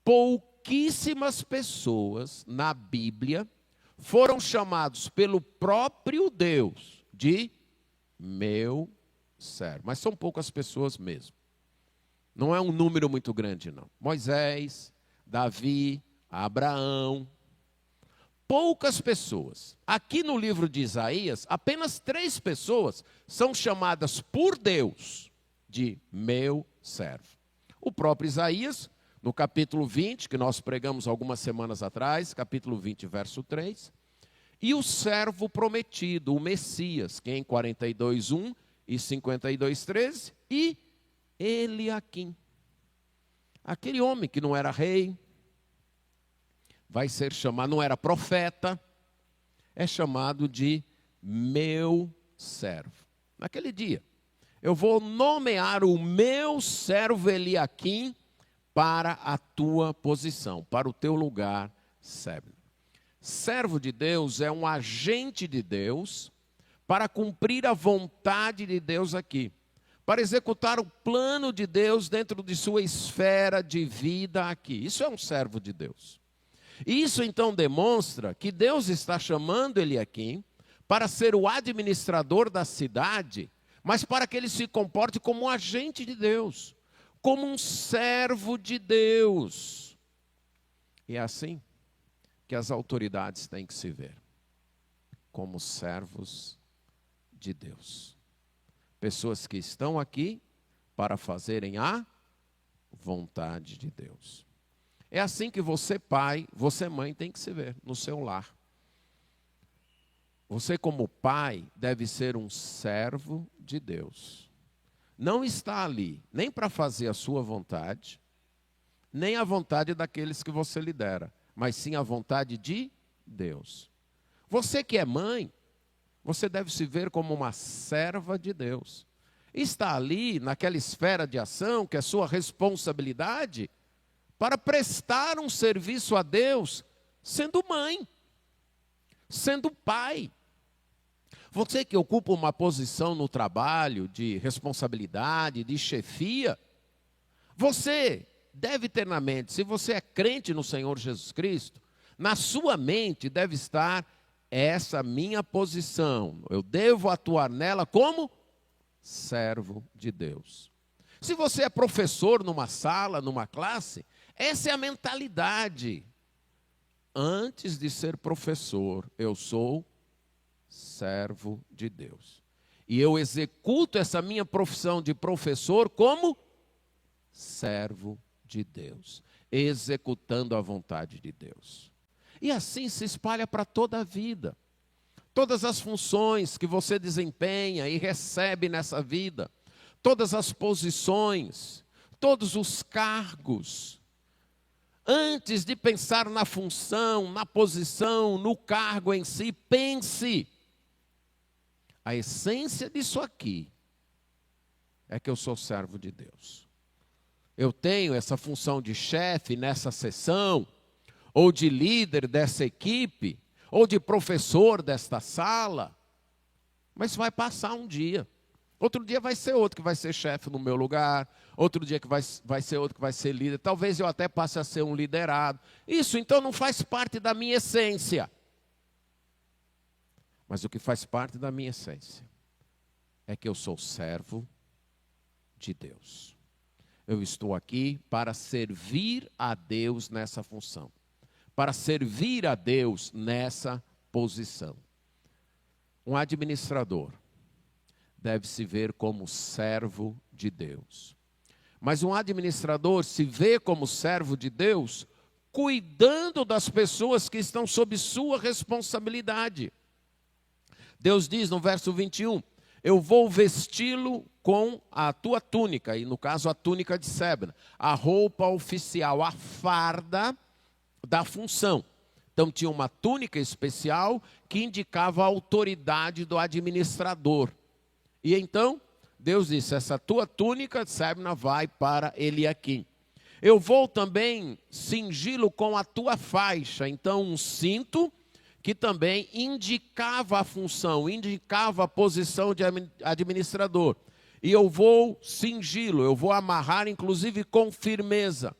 Pouquíssimas pessoas na Bíblia foram chamados pelo próprio Deus de meu servo. Mas são poucas pessoas mesmo. Não é um número muito grande, não. Moisés, Davi, Abraão. Poucas pessoas. Aqui no livro de Isaías, apenas 3 pessoas são chamadas por Deus de meu servo. O próprio Isaías, no capítulo 20, que nós pregamos algumas semanas atrás, capítulo 20, verso 3, e o servo prometido, o Messias, que é em 42:1 e 52:13, e Eliaquim. Aquele homem que não era rei, vai ser chamado, não era profeta, é chamado de meu servo. Naquele dia, eu vou nomear o meu servo Eliaquim para a tua posição, para o teu lugar, Sebna. Servo de Deus é um agente de Deus para cumprir a vontade de Deus aqui, para executar o plano de Deus dentro de sua esfera de vida aqui. Isso é um servo de Deus. E isso então demonstra que Deus está chamando Eliaquim para ser o administrador da cidade, mas para que ele se comporte como um agente de Deus, como um servo de Deus. E é assim que as autoridades têm que se ver, como servos de Deus. Pessoas que estão aqui para fazerem a vontade de Deus. É assim que você, pai, você, mãe, tem que se ver no seu lar. Você, como pai, deve ser um servo de Deus. Não está ali nem para fazer a sua vontade, nem a vontade daqueles que você lidera, mas sim a vontade de Deus. Você que é mãe, você deve se ver como uma serva de Deus. Está ali naquela esfera de ação que é sua responsabilidade para prestar um serviço a Deus, sendo mãe, sendo pai. Você que ocupa uma posição no trabalho de responsabilidade, de chefia, você deve ter na mente, se você é crente no Senhor Jesus Cristo, na sua mente deve estar essa minha posição. Eu devo atuar nela como servo de Deus. Se você é professor numa sala, numa classe, essa é a mentalidade. Antes de ser professor, eu sou servo de Deus. E eu executo essa minha profissão de professor como servo de Deus, executando a vontade de Deus. E assim se espalha para toda a vida. Todas as funções que você desempenha e recebe nessa vida, todas as posições, todos os cargos, antes de pensar na função, na posição, no cargo em si, pense. A essência disso aqui é que eu sou servo de Deus. Eu tenho essa função de chefe nessa sessão, ou de líder dessa equipe, ou de professor desta sala, mas vai passar um dia. Outro dia vai ser outro que vai ser chefe no meu lugar, outro dia que vai ser outro que vai ser líder, talvez eu até passe a ser um liderado. Isso então não faz parte da minha essência. Mas o que faz parte da minha essência é que eu sou servo de Deus. Eu estou aqui para servir a Deus nessa função, para servir a Deus nessa posição. Um administrador deve se ver como servo de Deus. Mas um administrador se vê como servo de Deus, cuidando das pessoas que estão sob sua responsabilidade. Deus diz no verso 21, eu vou vesti-lo com a tua túnica, e no caso a túnica de Sebna, a roupa oficial, a farda da função. Então tinha uma túnica especial que indicava a autoridade do administrador. E então Deus disse, essa tua túnica de Sebna vai para Eliaquim. Eu vou também cingi-lo com a tua faixa. Então um cinto que também indicava a função, indicava a posição de administrador. E eu vou cingi-lo, eu vou amarrar inclusive com firmeza.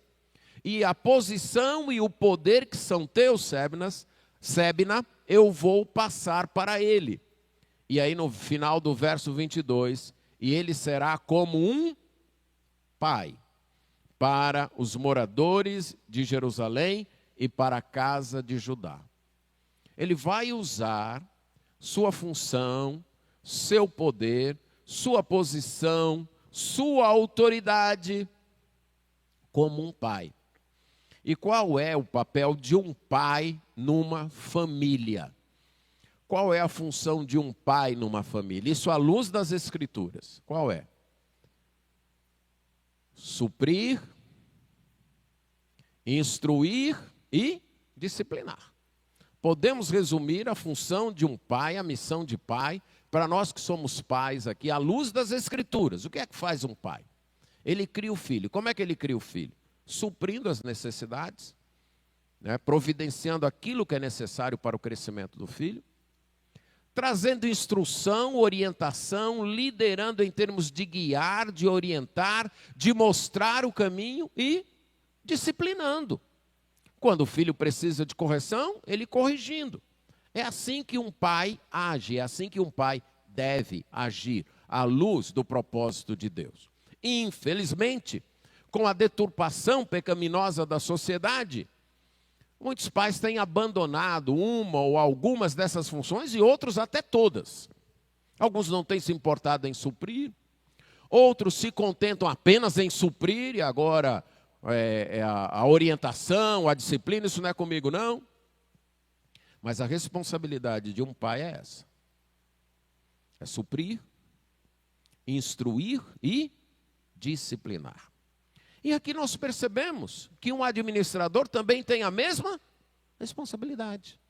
E a posição e o poder que são teus, Sebna, eu vou passar para ele. E aí no final do verso 22, e ele será como um pai para os moradores de Jerusalém e para a casa de Judá. Ele vai usar sua função, seu poder, sua posição, sua autoridade como um pai. E qual é o papel de um pai numa família? Qual é a função de um pai numa família? Isso à luz das Escrituras. Qual é? Suprir, instruir e disciplinar. Podemos resumir a função de um pai, a missão de pai, para nós que somos pais aqui, à luz das Escrituras. O que é que faz um pai? Ele cria o filho. Como é que ele cria o filho? Suprindo as necessidades, providenciando aquilo que é necessário para o crescimento do filho, trazendo instrução, orientação, liderando em termos de guiar, de orientar, de mostrar o caminho e disciplinando. Quando o filho precisa de correção, ele corrigindo. É assim que um pai age, é assim que um pai deve agir, à luz do propósito de Deus. Infelizmente, com a deturpação pecaminosa da sociedade, muitos pais têm abandonado uma ou algumas dessas funções e outros até todas. Alguns não têm se importado em suprir, outros se contentam apenas em suprir e agora a orientação, a disciplina, isso não é comigo, não. Mas a responsabilidade de um pai é essa. É suprir, instruir e disciplinar. E aqui nós percebemos que um administrador também tem a mesma responsabilidade.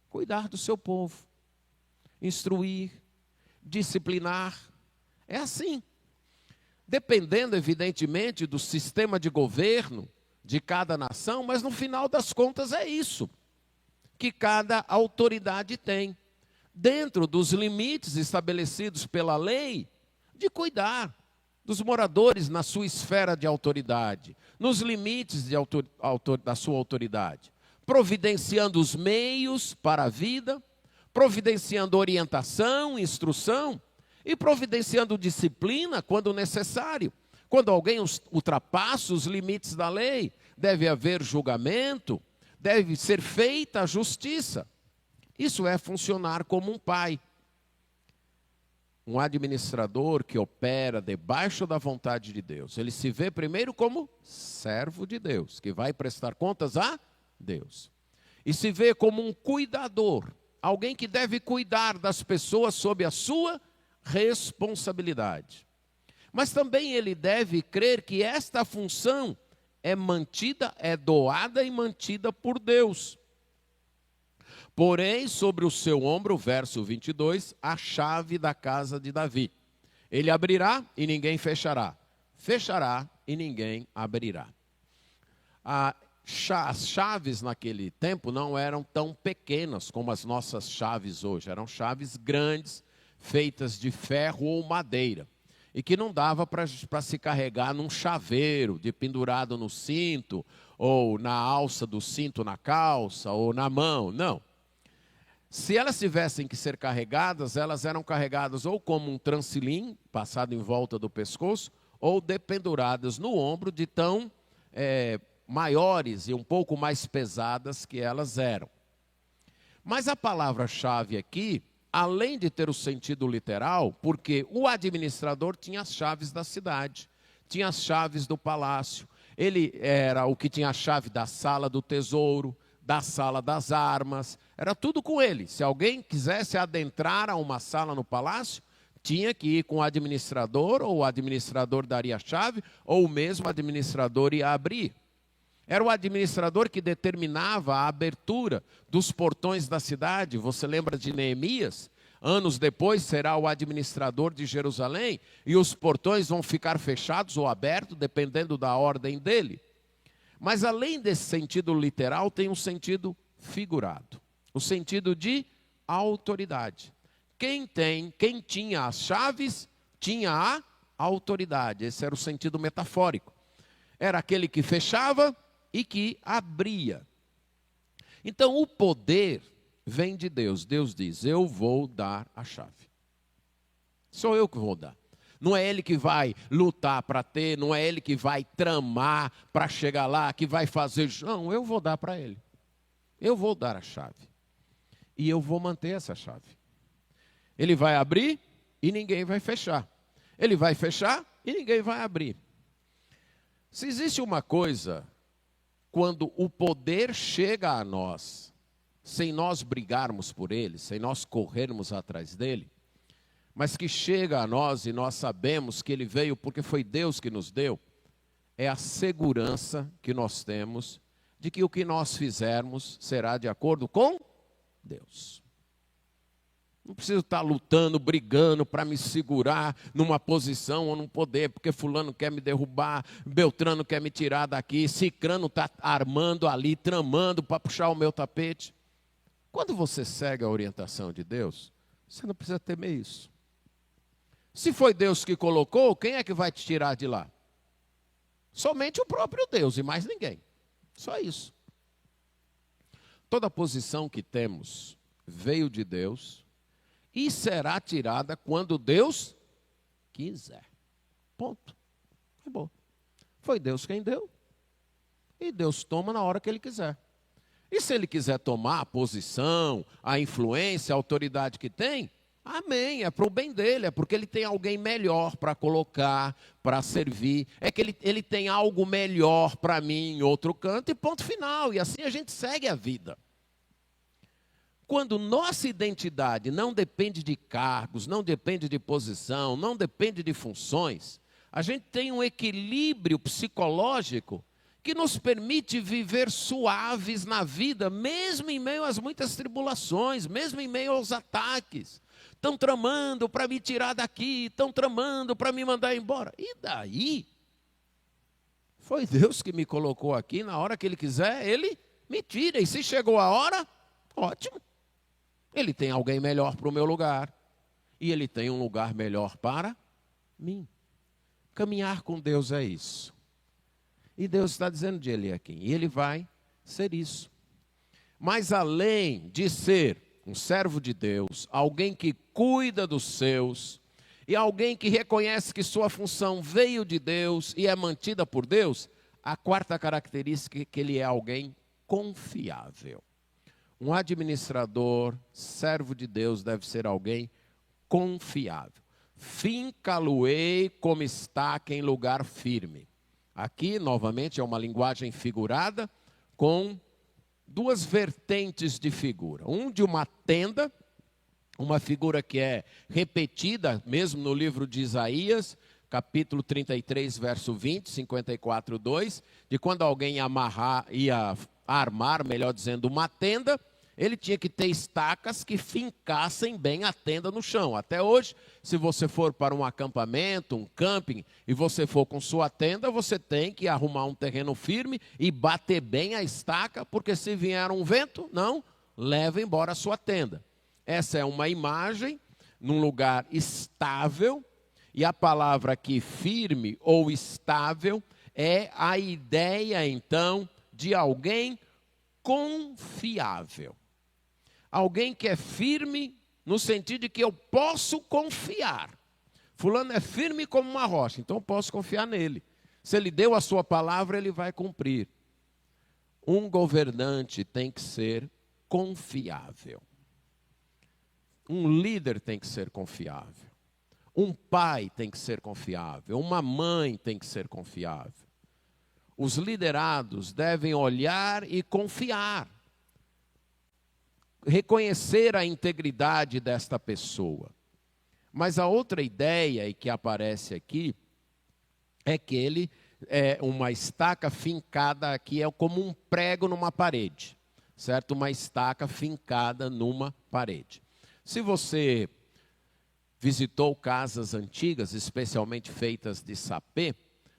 Cuidar do seu povo, instruir, disciplinar. É assim. Dependendo, evidentemente, do sistema de governo de cada nação, mas no final das contas é isso que cada autoridade tem, dentro dos limites estabelecidos pela lei, de cuidar dos moradores na sua esfera de autoridade, nos limites da sua autoridade, providenciando os meios para a vida, providenciando orientação, instrução e providenciando disciplina quando necessário. Quando alguém ultrapassa os limites da lei, deve haver julgamento, deve ser feita a justiça. Isso é funcionar como um pai. Um administrador que opera debaixo da vontade de Deus. Ele se vê primeiro como servo de Deus, que vai prestar contas a Deus. E se vê como um cuidador, alguém que deve cuidar das pessoas sob a sua responsabilidade. Mas também ele deve crer que esta função é mantida, é doada e mantida por Deus. Porém, sobre o seu ombro, verso 22, a chave da casa de Davi. Ele abrirá e ninguém fechará. Fechará e ninguém abrirá. As chaves naquele tempo não eram tão pequenas como as nossas chaves hoje. Eram chaves grandes, feitas de ferro ou madeira. E que não dava para se carregar num chaveiro, de pendurado no cinto, ou na alça do cinto na calça, ou na mão. Não. Se elas tivessem que ser carregadas, elas eram carregadas ou como um transilim, passado em volta do pescoço, ou dependuradas no ombro de tão maiores e um pouco mais pesadas que elas eram. Mas a palavra-chave aqui, além de ter o sentido literal, porque o administrador tinha as chaves da cidade, tinha as chaves do palácio, ele era o que tinha a chave da sala do tesouro, da sala das armas, era tudo com ele. Se alguém quisesse adentrar a uma sala no palácio, tinha que ir com o administrador, ou o administrador daria a chave, ou o mesmo administrador ia abrir. Era o administrador que determinava a abertura dos portões da cidade. Você lembra de Neemias? Anos depois será o administrador de Jerusalém, e os portões vão ficar fechados ou abertos, dependendo da ordem dele. Mas além desse sentido literal, tem um sentido figurado. O sentido de autoridade. Quem tinha as chaves, tinha a autoridade. Esse era o sentido metafórico. Era aquele que fechava e que abria. Então o poder vem de Deus. Deus diz, eu vou dar a chave. Sou eu que vou dar. Não é ele que vai lutar para ter, não é ele que vai tramar para chegar lá, que vai fazer... Não, eu vou dar para ele. Eu vou dar a chave. E eu vou manter essa chave. Ele vai abrir e ninguém vai fechar. Ele vai fechar e ninguém vai abrir. Se existe uma coisa, quando o poder chega a nós, sem nós brigarmos por ele, sem nós corrermos atrás dele, mas que chega a nós e nós sabemos que ele veio porque foi Deus que nos deu, é a segurança que nós temos de que o que nós fizermos será de acordo com Deus. Não preciso estar lutando, brigando para me segurar numa posição ou num poder, porque fulano quer me derrubar, Beltrano quer me tirar daqui, Cicrano está armando ali, tramando para puxar o meu tapete. Quando você segue a orientação de Deus, você não precisa temer isso. Se foi Deus que colocou, quem é que vai te tirar de lá? Somente o próprio Deus e mais ninguém. Só isso. Toda posição que temos veio de Deus e será tirada quando Deus quiser. Ponto. Acabou. Foi Deus quem deu e Deus toma na hora que Ele quiser. E se Ele quiser tomar a posição, a influência, a autoridade que tem, Amém, é para o bem dele, é porque ele tem alguém melhor para colocar, para servir. É que ele tem algo melhor para mim em outro canto e ponto final. E assim a gente segue a vida. Quando nossa identidade não depende de cargos, não depende de posição, não depende de funções, a gente tem um equilíbrio psicológico que nos permite viver suaves na vida, mesmo em meio às muitas tribulações, mesmo em meio aos ataques. Estão tramando para me tirar daqui, estão tramando para me mandar embora. E daí? Foi Deus que me colocou aqui, na hora que Ele quiser, Ele me tira. E se chegou a hora, ótimo. Ele tem alguém melhor para o meu lugar. E Ele tem um lugar melhor para mim. Caminhar com Deus é isso. E Deus está dizendo de Ele aqui. E Ele vai ser isso. Mas além de ser um servo de Deus, alguém que cuida dos seus, e alguém que reconhece que sua função veio de Deus e é mantida por Deus, a quarta característica é que ele é alguém confiável. Um administrador, servo de Deus, deve ser alguém confiável. Finca-lo-ei como estaca em lugar firme. Aqui, novamente, é uma linguagem figurada com duas vertentes de figura. Um de uma tenda, uma figura que é repetida mesmo no livro de Isaías, capítulo 33, verso 20, 54, 2, de quando alguém ia armar, melhor dizendo, uma tenda, ele tinha que ter estacas que fincassem bem a tenda no chão. Até hoje, se você for para um acampamento, um camping, e você for com sua tenda, você tem que arrumar um terreno firme e bater bem a estaca, porque se vier um vento, não, leva embora a sua tenda. Essa é uma imagem num lugar estável, e a palavra aqui, firme ou estável, é a ideia, então, de alguém confiável. Alguém que é firme no sentido de que eu posso confiar. Fulano é firme como uma rocha, então eu posso confiar nele. Se ele deu a sua palavra, ele vai cumprir. Um governante tem que ser confiável. Um líder tem que ser confiável. Um pai tem que ser confiável. Uma mãe tem que ser confiável. Os liderados devem olhar e confiar. Reconhecer a integridade desta pessoa. Mas a outra ideia e que aparece aqui é que ele é uma estaca fincada aqui, é como um prego numa parede, certo? Uma estaca fincada numa parede. Se você visitou casas antigas, especialmente feitas de sapê,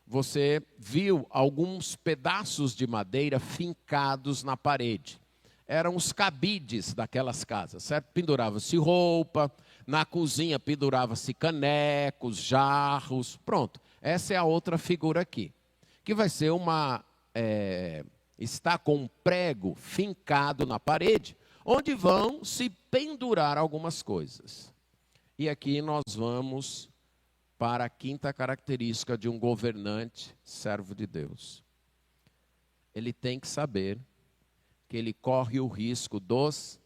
você viu alguns pedaços de madeira fincados na parede. Eram os cabides daquelas casas, certo? Pendurava-se roupa, na cozinha pendurava-se canecos, jarros, pronto. Essa é a outra figura aqui, que vai ser está com um prego fincado na parede, onde vão se pendurar algumas coisas. E aqui nós vamos para a quinta característica de um governante, servo de Deus. Ele tem que saber que ele corre o risco dos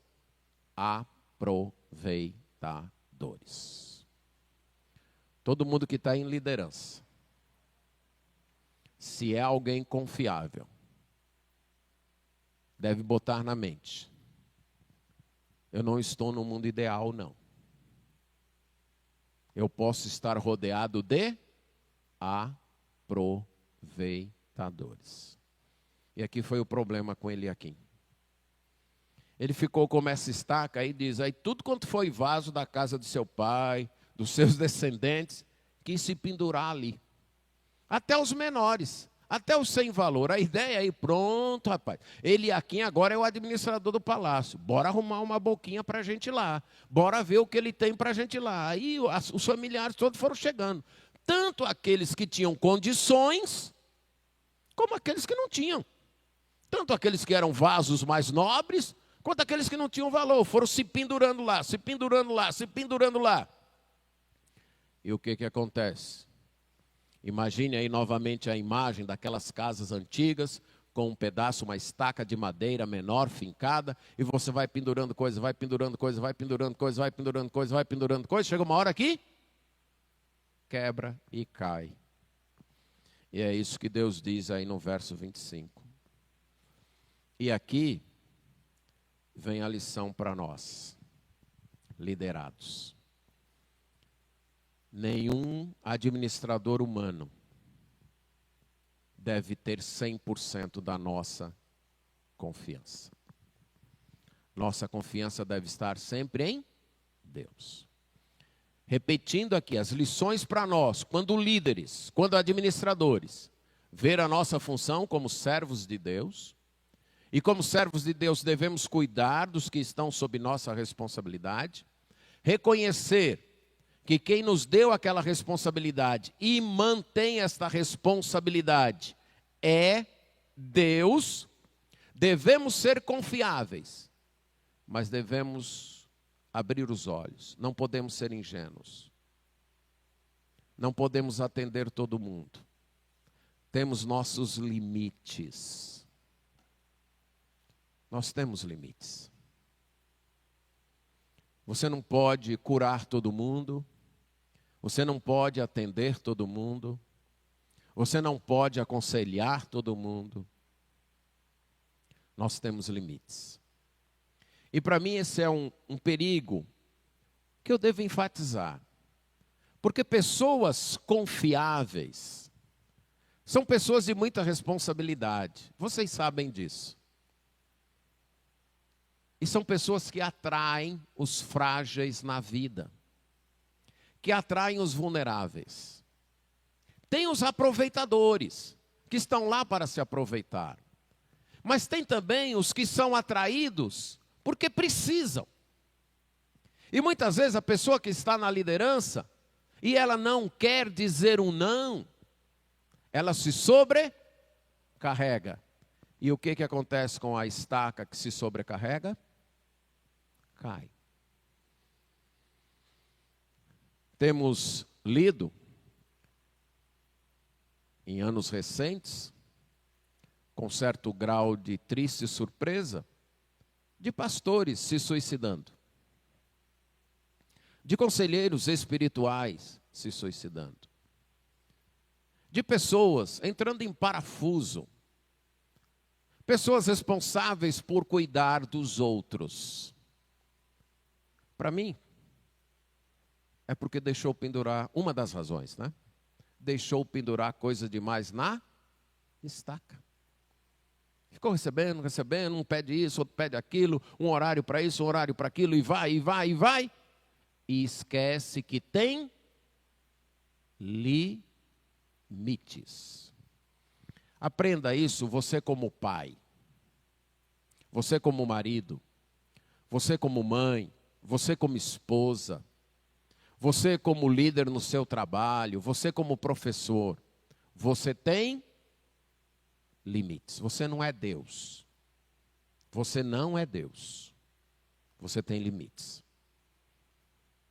aproveitadores. Todo mundo que está em liderança, se é alguém confiável, deve botar na mente: eu não estou no mundo ideal, não. Eu posso estar rodeado de aproveitadores. E aqui foi o problema com Eliaquim. Ele ficou como essa estaca aí, diz, aí tudo quanto foi vaso da casa de seu pai, dos seus descendentes, quis se pendurar ali. Até os menores, até os sem valor. A ideia aí, pronto, rapaz. Eliaquim agora é o administrador do palácio. Bora arrumar uma boquinha para a gente lá. Bora ver o que ele tem para a gente lá. Aí os familiares todos foram chegando. Tanto aqueles que tinham condições, como aqueles que não tinham. Tanto aqueles que eram vasos mais nobres, quanto aqueles que não tinham valor. Foram se pendurando lá, se pendurando lá, se pendurando lá. E o que acontece? Imagine aí novamente a imagem daquelas casas antigas, com um pedaço, uma estaca de madeira menor, fincada, e você vai pendurando coisa, vai pendurando coisa, vai pendurando coisa, vai pendurando coisa, vai pendurando coisa, chega uma hora que quebra e cai. E é isso que Deus diz aí no verso 25. E aqui vem a lição para nós, liderados. Nenhum administrador humano deve ter 100% da nossa confiança. Nossa confiança deve estar sempre em Deus. Repetindo aqui, as lições para nós, quando líderes, quando administradores, ver a nossa função como servos de Deus, e como servos de Deus devemos cuidar dos que estão sob nossa responsabilidade, reconhecer que quem nos deu aquela responsabilidade e mantém esta responsabilidade é Deus. Devemos ser confiáveis, mas devemos abrir os olhos. Não podemos ser ingênuos. Não podemos atender todo mundo. Temos nossos limites. Nós temos limites. Você não pode curar todo mundo. Você não pode atender todo mundo. Você não pode aconselhar todo mundo. Nós temos limites. E para mim esse é um perigo que eu devo enfatizar. Porque pessoas confiáveis são pessoas de muita responsabilidade. Vocês sabem disso. E são pessoas que atraem os frágeis na vida. Que atraem os vulneráveis. Tem os aproveitadores, que estão lá para se aproveitar. Mas tem também os que são atraídos porque precisam. E muitas vezes a pessoa que está na liderança, e ela não quer dizer um não, ela se sobrecarrega. E o que acontece com a estaca que se sobrecarrega? Cai. Temos lido, em anos recentes, com certo grau de triste surpresa, de pastores se suicidando, de conselheiros espirituais se suicidando, de pessoas entrando em parafuso, pessoas responsáveis por cuidar dos outros. Para mim, é porque deixou pendurar, uma das razões, né? Deixou pendurar coisa demais na estaca. Ficou recebendo, um pede isso, outro pede aquilo, um horário para isso, um horário para aquilo, e vai, e vai, e vai. E esquece que tem limites. Aprenda isso, você como pai, você como marido, você como mãe, você como esposa, você como líder no seu trabalho, você como professor, você tem limites. Você não é Deus. Você não é Deus. Você tem limites.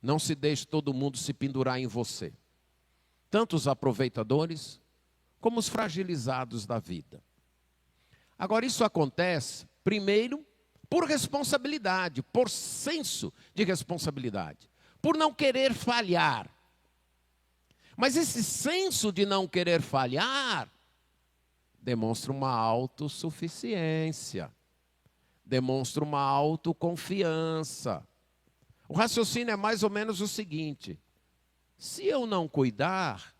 Não se deixe todo mundo se pendurar em você. Tanto os aproveitadores, como os fragilizados da vida. Agora, isso acontece, primeiro, por responsabilidade, por senso de responsabilidade. Por não querer falhar. Mas esse senso de não querer falhar demonstra uma autossuficiência, demonstra uma autoconfiança. O raciocínio é mais ou menos o seguinte: se eu não cuidar,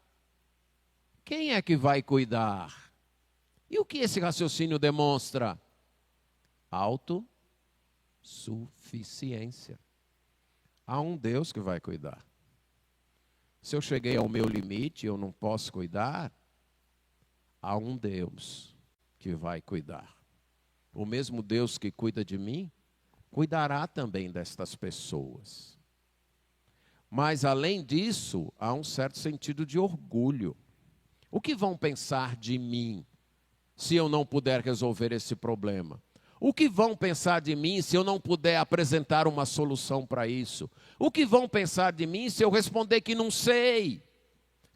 quem é que vai cuidar? E o que esse raciocínio demonstra? Autossuficiência. Há um Deus que vai cuidar. Se eu cheguei ao meu limite e eu não posso cuidar, há um Deus que vai cuidar. O mesmo Deus que cuida de mim, cuidará também destas pessoas. Mas, além disso, há um certo sentido de orgulho. O que vão pensar de mim se eu não puder resolver esse problema? O que vão pensar de mim se eu não puder apresentar uma solução para isso? O que vão pensar de mim se eu responder que não sei,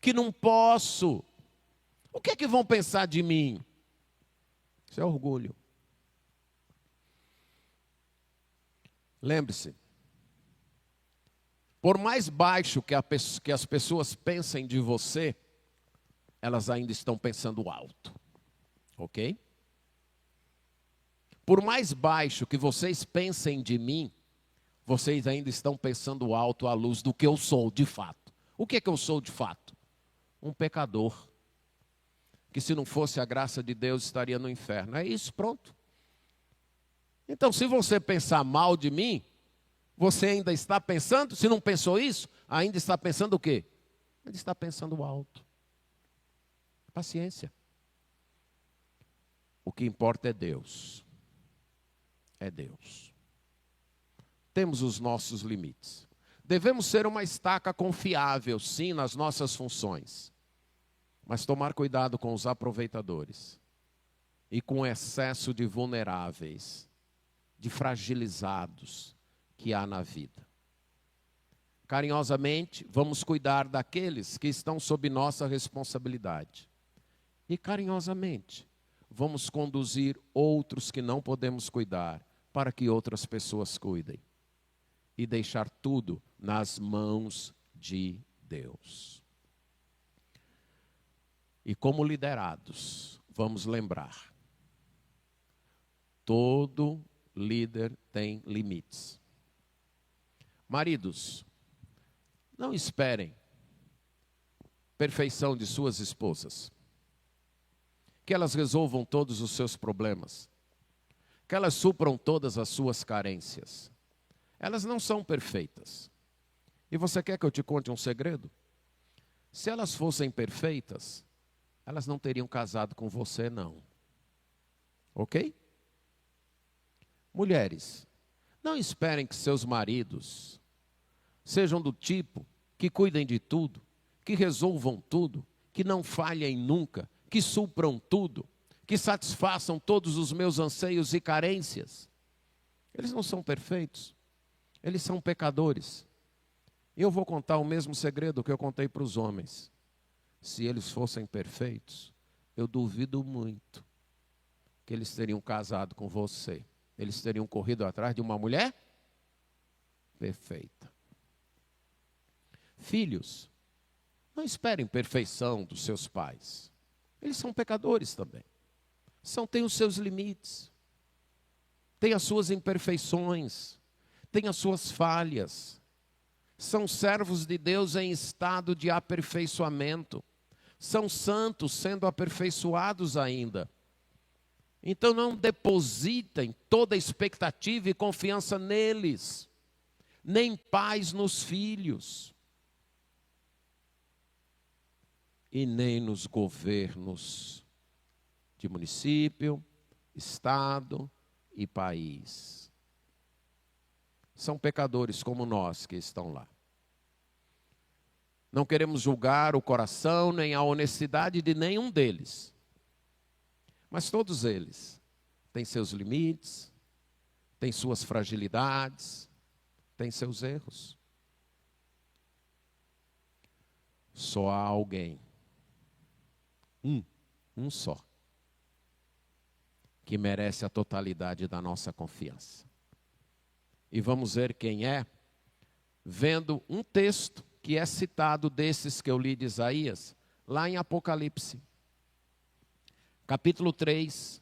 que não posso? O que é que vão pensar de mim? Isso é orgulho. Lembre-se, por mais baixo que as pessoas pensem de você, elas ainda estão pensando alto. Ok? Por mais baixo que vocês pensem de mim, vocês ainda estão pensando alto à luz do que eu sou de fato. O que é que eu sou de fato? Um pecador. Que se não fosse a graça de Deus estaria no inferno. É isso, pronto. Então, se você pensar mal de mim, você ainda está pensando, se não pensou isso, ainda está pensando o quê? Ainda está pensando alto. Paciência. O que importa é Deus. É Deus. Temos os nossos limites. Devemos ser uma estaca confiável, sim, nas nossas funções. Mas tomar cuidado com os aproveitadores. E com o excesso de vulneráveis, de fragilizados que há na vida. Carinhosamente, vamos cuidar daqueles que estão sob nossa responsabilidade. E carinhosamente, vamos conduzir outros que não podemos cuidar, para que outras pessoas cuidem. E deixar tudo nas mãos de Deus. E como liderados, vamos lembrar. Todo líder tem limites. Maridos, não esperem perfeição de suas esposas. Que elas resolvam todos os seus problemas. Que elas supram todas as suas carências. Elas não são perfeitas. E você quer que eu te conte um segredo? Se elas fossem perfeitas, elas não teriam casado com você, não. Ok? Mulheres, não esperem que seus maridos sejam do tipo que cuidem de tudo, que resolvam tudo, que não falhem nunca, que supram tudo, que satisfaçam todos os meus anseios e carências. Eles não são perfeitos, eles são pecadores. E eu vou contar o mesmo segredo que eu contei para os homens. Se eles fossem perfeitos, eu duvido muito que eles teriam casado com você. Eles teriam corrido atrás de uma mulher perfeita. Filhos, não esperem perfeição dos seus pais. Eles são pecadores também. Têm os seus limites. Têm as suas imperfeições. Têm as suas falhas. São servos de Deus em estado de aperfeiçoamento. São santos sendo aperfeiçoados ainda. Então não depositem toda a expectativa e confiança neles, nem pais nos filhos, e nem nos governos de município, estado e país. São pecadores como nós que estão lá. Não queremos julgar o coração nem a honestidade de nenhum deles. Mas todos eles têm seus limites, têm suas fragilidades, têm seus erros. Só há alguém, um só, que merece a totalidade da nossa confiança. E vamos ver quem é, vendo um texto que é citado desses que eu li de Isaías, lá em Apocalipse. Capítulo 3,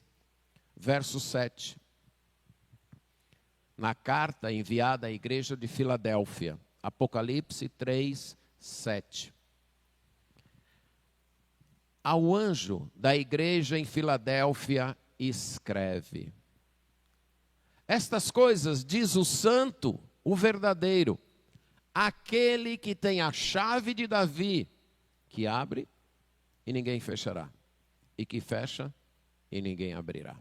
verso 7. Na carta enviada à igreja de Filadélfia. Apocalipse 3, 7. Ao anjo da igreja em Filadélfia escreve: estas coisas diz o santo, o verdadeiro, aquele que tem a chave de Davi, que abre e ninguém fechará, e que fecha e ninguém abrirá.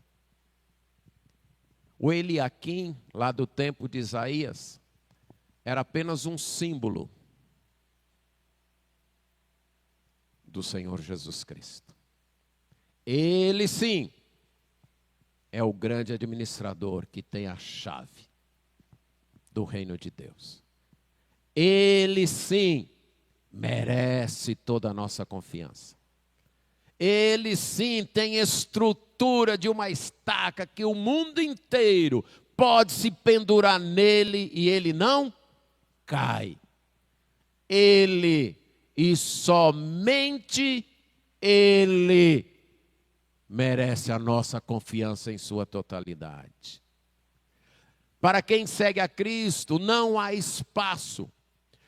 O Eliaquim, lá do tempo de Isaías, era apenas um símbolo do Senhor Jesus Cristo. Ele sim é o grande administrador que tem a chave do reino de Deus. Ele sim merece toda a nossa confiança. Ele sim tem estrutura de uma estaca que o mundo inteiro pode se pendurar nele e ele não cai. Ele e somente Ele merece a nossa confiança em sua totalidade. Para quem segue a Cristo, não há espaço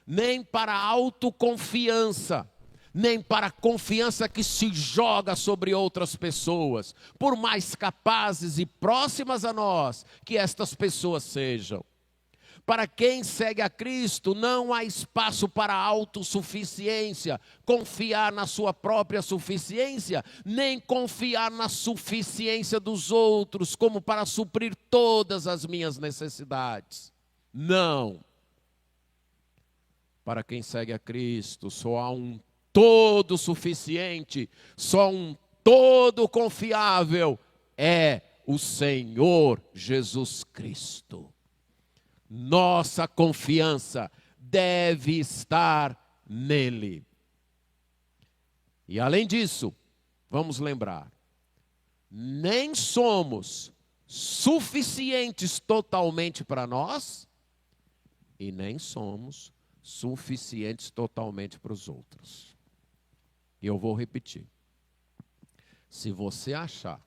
nem para autoconfiança, nem para confiança que se joga sobre outras pessoas, por mais capazes e próximas a nós que estas pessoas sejam. Para quem segue a Cristo, não há espaço para autossuficiência, confiar na sua própria suficiência, nem confiar na suficiência dos outros, como para suprir todas as minhas necessidades. Não. Para quem segue a Cristo, só há um todo suficiente, só um todo confiável, é o Senhor Jesus Cristo. Nossa confiança deve estar nele. E além disso, vamos lembrar, nem somos suficientes totalmente para nós e nem somos suficientes totalmente para os outros. E eu vou repetir. Se você achar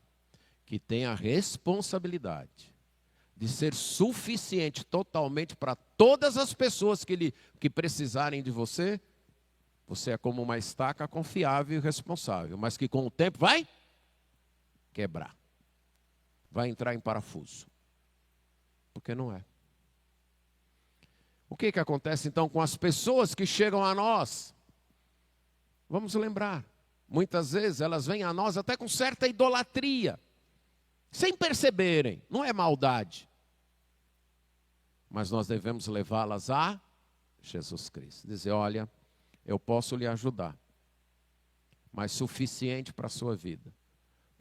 que tem a responsabilidade de ser suficiente totalmente para todas as pessoas que precisarem de você, você é como uma estaca confiável e responsável, mas que com o tempo vai quebrar, vai entrar em parafuso, porque não é. O que acontece então com as pessoas que chegam a nós? Vamos lembrar, muitas vezes elas vêm a nós até com certa idolatria, sem perceberem, não é maldade. Mas nós devemos levá-las a Jesus Cristo. Dizer, olha, eu posso lhe ajudar, mas suficiente para a sua vida,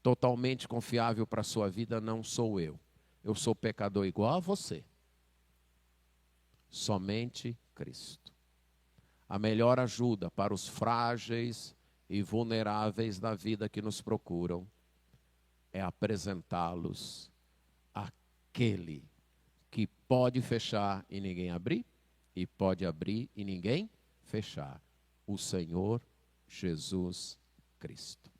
totalmente confiável para a sua vida não sou eu. Eu sou pecador igual a você. Somente Cristo. A melhor ajuda para os frágeis e vulneráveis da vida que nos procuram é apresentá-los àquele que pode fechar e ninguém abrir, e pode abrir e ninguém fechar. O Senhor Jesus Cristo.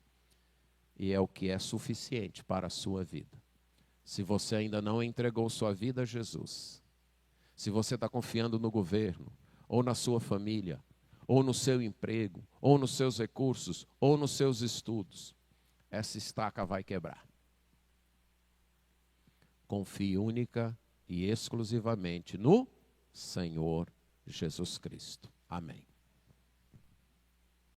E é o que é suficiente para a sua vida. Se você ainda não entregou sua vida a Jesus, se você está confiando no governo, ou na sua família, ou no seu emprego, ou nos seus recursos, ou nos seus estudos, essa estaca vai quebrar. Confie única e exclusivamente no Senhor Jesus Cristo. Amém.